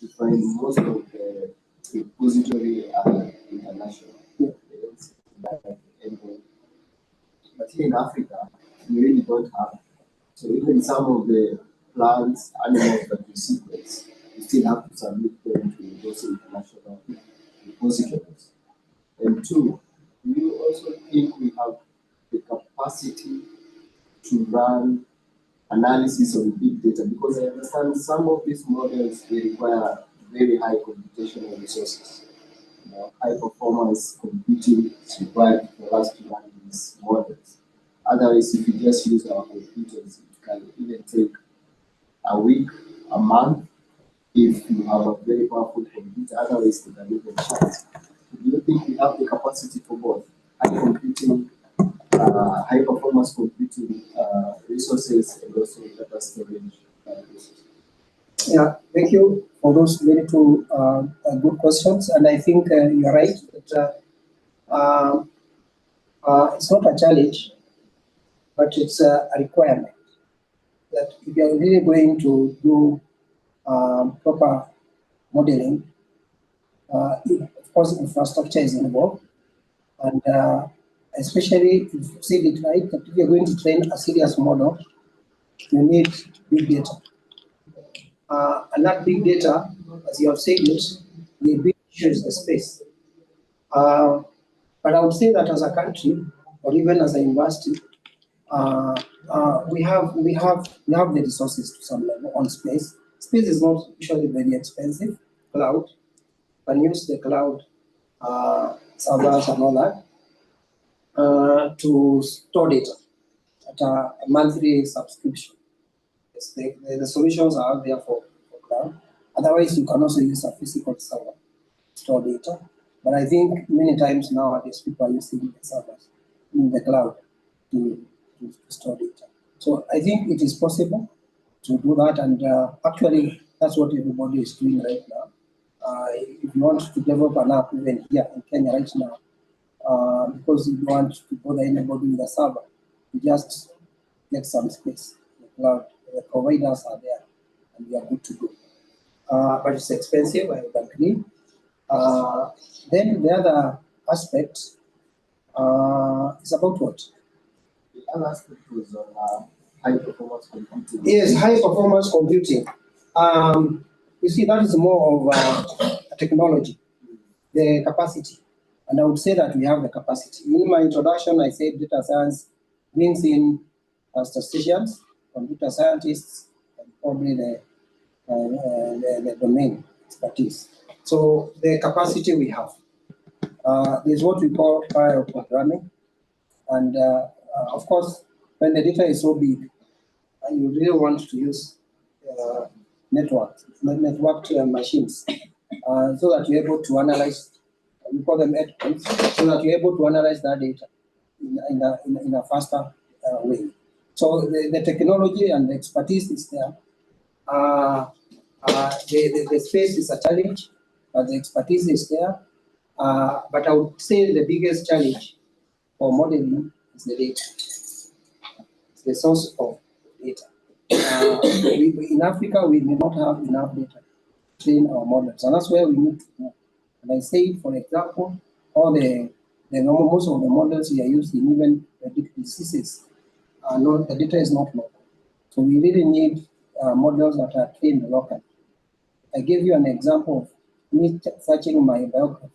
you find most of the repository are international. They don't sit like anywhere. But here in Africa, we really don't have. So even some of the plants, animals that we sequence, we still have to submit them to those international repositories. And 2, do you also think we have the capacity to run analysis on big data? Because I understand some of these models, they require very high computational resources. High performance computing is required for us to run these models. Otherwise, if we just use our computers, it can even take a week, a month, if you have a very powerful computer. Otherwise, they can even shut. Do you think we have the capacity for both high computing, high performance computing resources, and also data storage resources? Yeah, thank you for those very two good questions. And I think you're right that it's not a challenge, but it's a requirement. That if you're really going to do proper modeling, of course, infrastructure is involved. And especially if you see it right, that if you're going to train a serious model, you need big data. And that big data, as you have said it, the big issue is the space. But I would say that as a country, or even as a university, we have the resources to some level on space. Space is not usually very expensive. Cloud, you can use the cloud servers and all that to store data at a monthly subscription. Yes, the solutions are out there for cloud. Otherwise, you can also use a physical server to store data. But I think many times nowadays people are using the servers in the cloud to store data. So I think it is possible to do that, and actually that's what everybody is doing right now. If you want to develop an app even here in Kenya right now, because you don't want to bother anybody with a server, you just get some space. The cloud, the providers are there, and we are good to go. But it's expensive, I would agree. Then the other aspect is about what? The other aspect was on high performance computing. Yes, high performance computing. You see, that is more of a technology, the capacity. And I would say that we have the capacity. In my introduction, I said data science brings in statisticians, computer scientists, and probably the domain expertise. So the capacity we have. There's what we call parallel programming. And of course, when the data is so big, you really want to use networked machines so that you're able to analyze, we call them endpoints, so that you're able to analyze that data in a faster way. So the technology and the expertise is there. The space is a challenge, but the expertise is there. But I would say the biggest challenge for modeling is the data. It's the source of data. In Africa, we may not have enough data to train our models, and that's where we need to go. And I say, for example, most of the models we are using even predict diseases. The data is not local, so we really need models that are trained locally. I gave you an example of me searching my biography,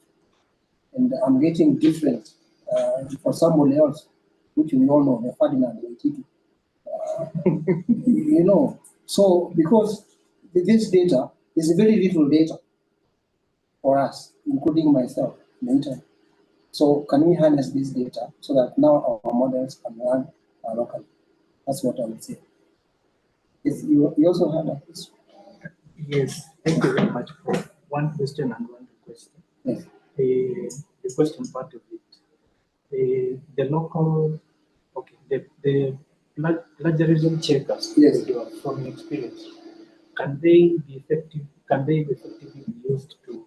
and I'm getting different for somebody else, which we all know, the Ferdinand Waititu. You know, so because this data is very little data for us, including myself, the internet. So can we harness this data so that now our models can run locally? That's what I would say. If you also had a question. Yes, thank you very much for one question and one request. Yes. The question part of it, the local, okay, the plagiarism checkers, Yes. from experience, can they be effective? Can they be effectively used to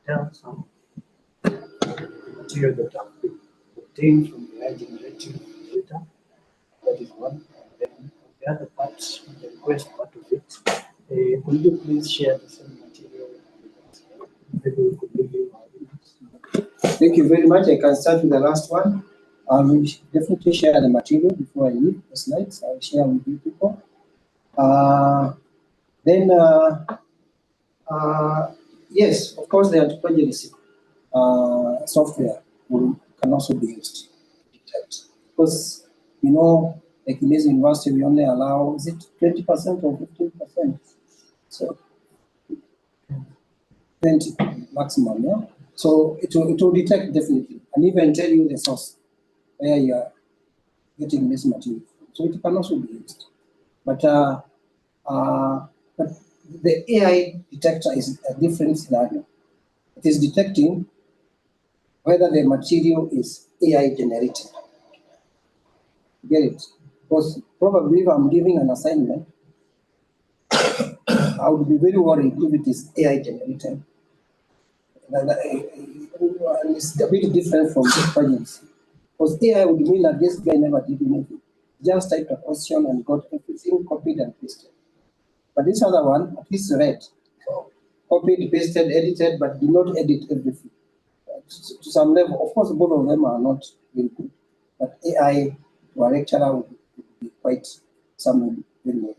tell some material that have been obtained from the AI generating data? That is one. And then the other part, the request part of it, could you please share the same material? Maybe we could give you our audience. Thank you very much. I can start with the last one. I will definitely share the material before I leave the slides. I will share with you people. Yes, of course, the anti-plagiarism software can also be used to detect. Because, you know, like in this university, we only allow, is it 20% or 15%? So 20 maximum, yeah? So it will detect definitely, and even tell you the source where you are getting this material. So it can also be used. But the AI detector is a different scenario. It is detecting whether the material is AI generated. Get it? Because probably if I'm giving an assignment, I would be very worried if it is AI generated. And it's a bit different from the projects. Because AI would mean that this guy never did anything. Just typed a question and got everything copied and pasted. But this other one, at least read, copied, pasted, edited, but did not edit everything. To some level, of course, both of them are not very good. But AI to a lecturer would be quite something very good.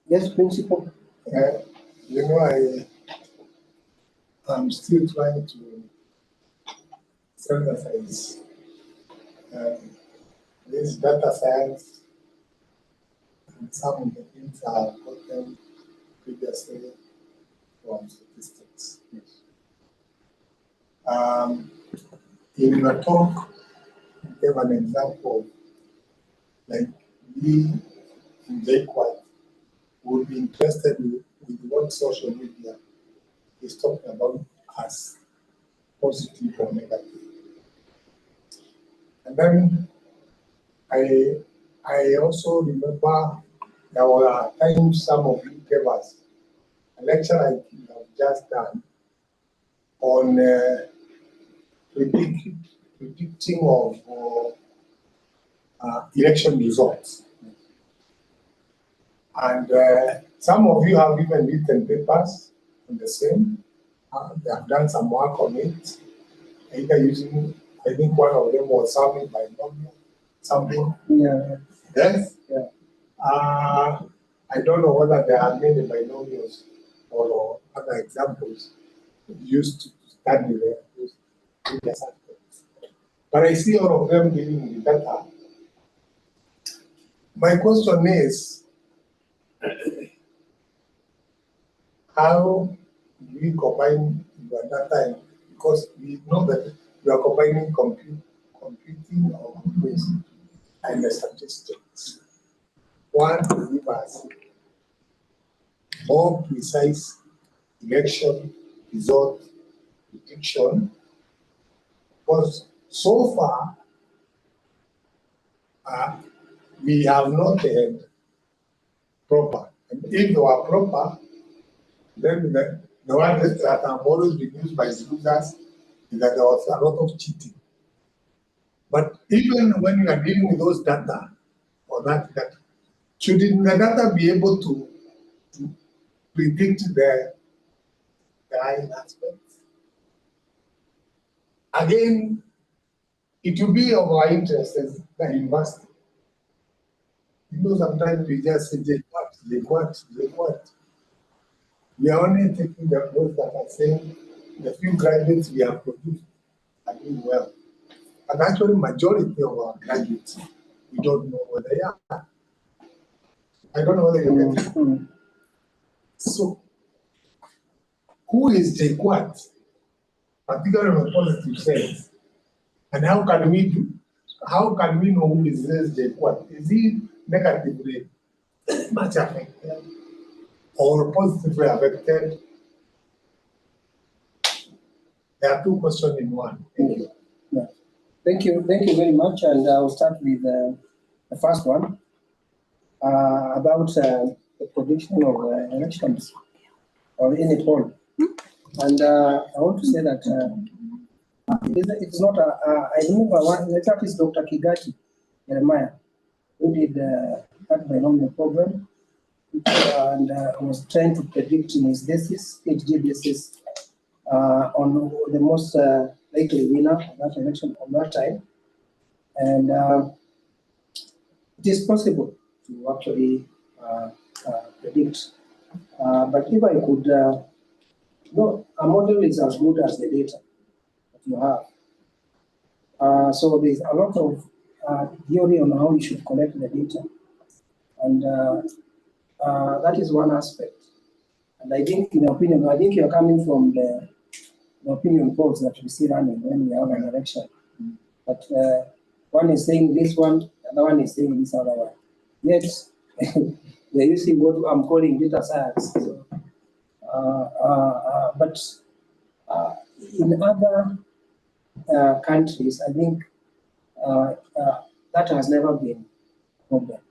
Yes, Principal. You know, I'm still trying to synthesize this data science and some of the things I have gotten previously from statistics. Yes. In the talk, I gave an example, like we in Lakewood would be interested with what social media is talking about as positive or negative. And then I also remember there were times some of you gave us a lecture like you have just done on predicting of election results. And some of you have even written papers on the same. They have done some work on it, either using, I think one of them was something binomial, something. Yeah. Yes? Yeah. I don't know whether there are many binomials or other examples used to study the previous aspects. But I see all of them dealing with data. My question is, how do we combine your data? Because we know that we are combining computing algorithms and the statistics. One to give us more precise election result prediction, because so far we have not had proper. And if they were proper, then the one that have always been used by the users is that there was a lot of cheating. But even when you are dealing with those data, or that data, should the data be able to predict the right aspects? Again, it will be of our interest as the university. You know, sometimes we just say, they what. We are only taking the those that are saying the few graduates we have produced are doing well. And actually, majority of our graduates, we don't know where they are. I don't know whether you get it. So, who is take what, particularly in a positive sense? And how can we know who is this take what? Is he negatively much affected or positively affected? There are two questions in one. Thank you. Yeah. Thank you very much. And I'll start with the first one about the prediction of elections or in it all. And I want to say that it's not I remember one, in fact, it's Dr. Kigati Jeremiah, who did that binomial program and was trying to predict in his thesis, PhD thesis, on the most likely winner of that election of that time. And it is possible to actually predict. But if I could, a model is as good as the data that you have. So there's a lot of theory on how you should collect the data. And that is one aspect. And I think, in opinion, I think you're coming from the opinion polls that we see running when we have an election. But one is saying this one, the other one is saying this other one. Yet, they're using what I'm calling data science. So, but in other countries, I think that has never been a problem.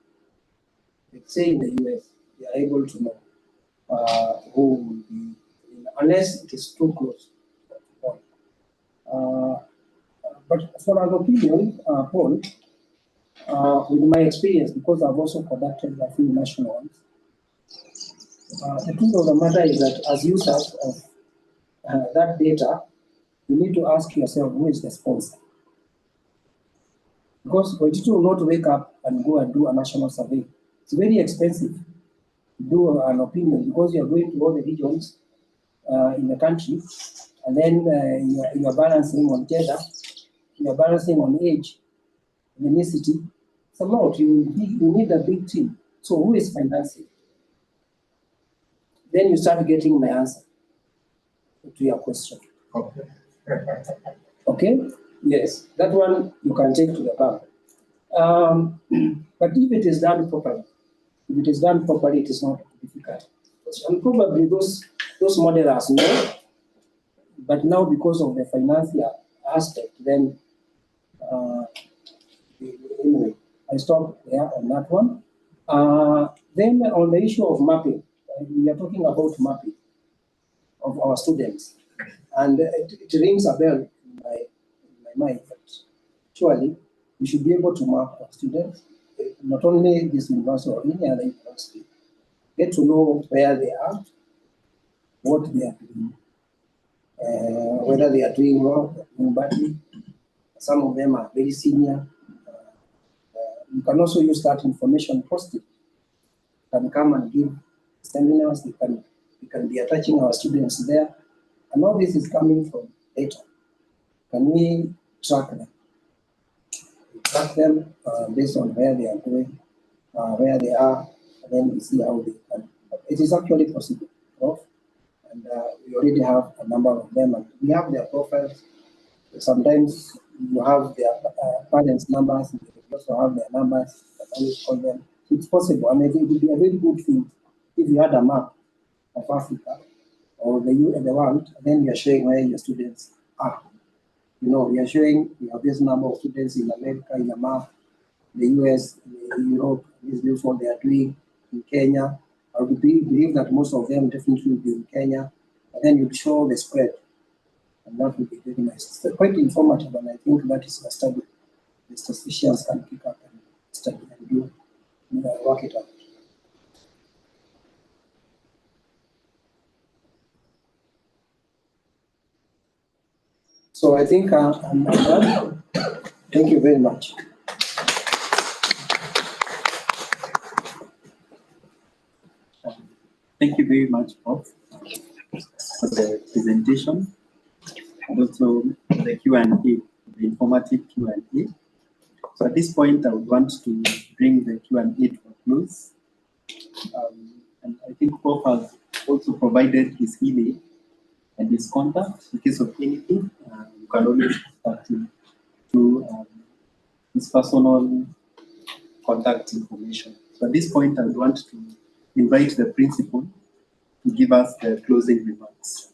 Let's say in the US, they are able to know who will be, unless it is too close. But for an opinion poll, with my experience, because I've also conducted a few national ones, the truth of the matter is that as users of that data, you need to ask yourself who is the sponsor. Because for you to not wake up and go and do a national survey, it's very expensive. do an opinion because you are going to all the regions in the country, and then you are balancing on gender, you are balancing on age, ethnicity. It's a lot. You need a big team. So who is financing? Then you start getting my answer to your question. Okay. Okay? Yes, that one you can take to the bank. But if it is done properly, it is not difficult. And probably those modelers know, but now because of the financial aspect, then anyway, I stop there on that one. Then on the issue of mapping, we are talking about mapping of our students, and it rings a bell in my mind that surely we should be able to map our students, not only this university or any other university, get to know where they are, what they are doing, whether they are doing well, doing badly. Some of them are very senior. You can also use that information positive. You can come and give seminars. We can be attaching our students there, and all this is coming from data. Can we track them? We track them based on where they are going, where they are, and then we see how they can. It is actually possible, and we already have a number of them, and we have their profiles. Sometimes you have their parents' numbers, and you also have their numbers. You can always call them. So it's possible, and I think it would be a very good thing if you had a map of Africa or the world, then you are showing where your students are. You know, we are showing we have this number of students in America in a map, the US, in Europe, this is what they are doing in Kenya. I would believe that most of them definitely will be in Kenya, and then you show the spread, and that would be very nice. It's quite informative, and I think that is a study the statisticians can pick up and study and do work it out. So I think I'm done. Thank you very much. Thank you very much, Prof, for the presentation and also the Q&A, the informative Q&A. So at this point, I would want to bring the Q&A to a close. And I think Prof has also provided his email and his contact. In case of anything, you can always contact him through his personal contact information. So at this point, I would want to invite the principal to give us the closing remarks.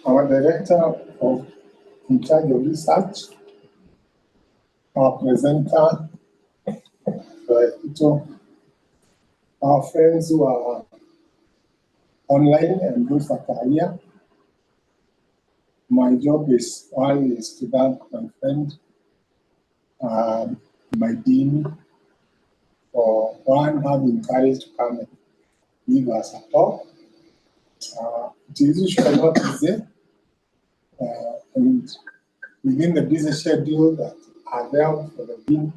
Our director in charge of research, our presenter, our friends who are online and those that are here. My job is to thank my friend, my dean, for having courage to come and give us a talk. It is usually not easy, and within the busy schedule that are there for the dean,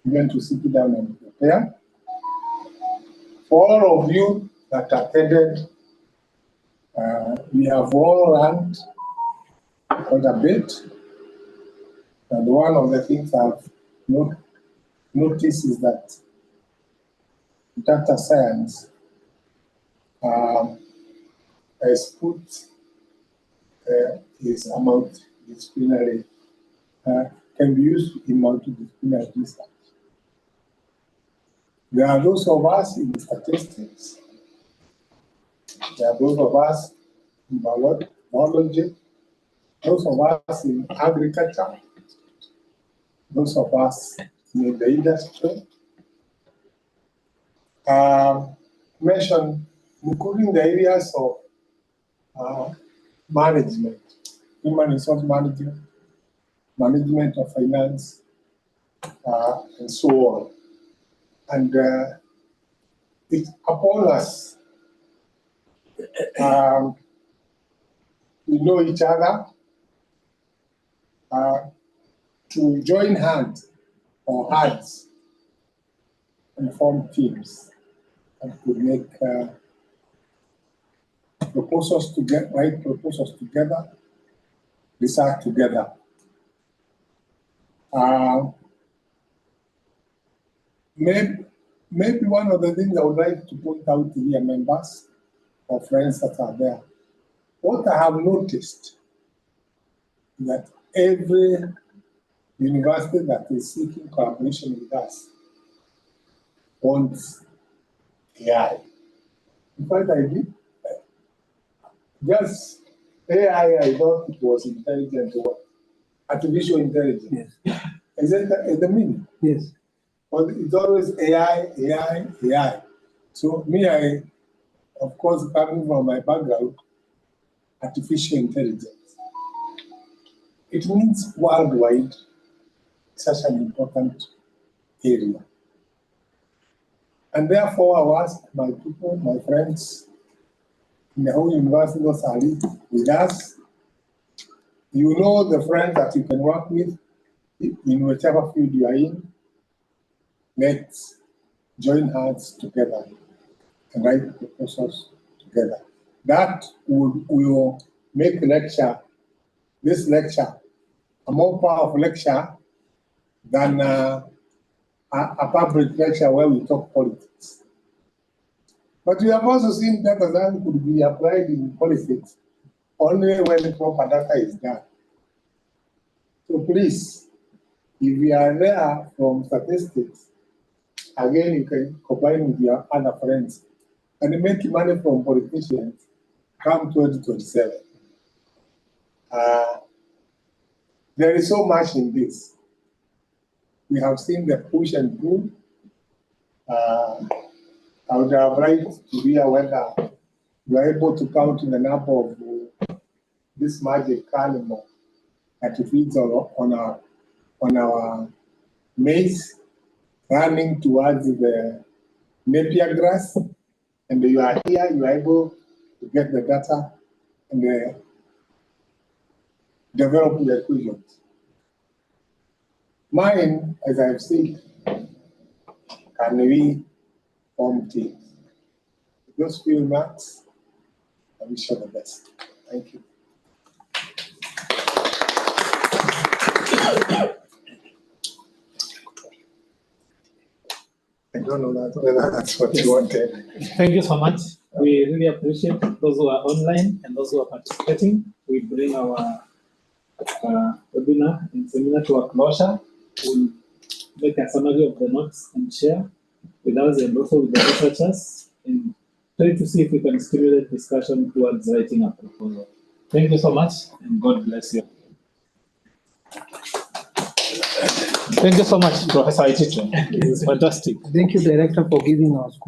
even to sit down and prepare. For all of you that attended, we have all learned quite a bit. And one of the things I've noticed is that data science has put is multidisciplinary, can be used in multidisciplinary research. There are those of us in statistics, there are those of us in biology, those of us in agriculture, those of us in the industry. Mention, including the areas of management, human resource management, management of finance, and so on. And it's upon us we know each other to join hands or hands and form teams and to make proposals together, write proposals together, research together. Maybe one of the things I would like to point out to here, members or friends that are there, what I have noticed is that every university that is seeking collaboration with us wants AI. In fact, I did just AI, I thought it was intelligent or artificial intelligence. Yes. Is that the meaning? Yes. But it's always AI, AI, AI. So me, I, of course, coming from my background, artificial intelligence. It means worldwide, such an important area. And therefore, I ask my people, my friends, in the whole university of Sali, with us, you know the friends that you can work with in whichever field you are in. Let's join hands together and write proposals together. That will make this lecture, a more powerful lecture than a public lecture where we talk politics. But we have also seen that that could be applied in politics only when proper data is done. So please, if you are there from statistics, again, you can combine with your other friends and make money from politicians come 2027. There is so much in this. We have seen the push and pull. I would have liked to hear whether you are able to count the number of this magic animal that feeds on our maize, running towards the napier grass, and you are here, you are able to get the data and develop the equations. Mine, as I've said, can we form teams? Those few remarks, I wish you the best. Thank you. I don't know whether that's what you wanted. Thank you so much. We really appreciate those who are online and those who are participating. We bring our webinar and seminar to a closure. We'll make a summary of the notes and share with us and also with the researchers and try to see if we can stimulate discussion towards writing a proposal. Thank you so much and God bless you. Thank you so much, Professor Aititu. This is fantastic. Thank you, Director, for giving our school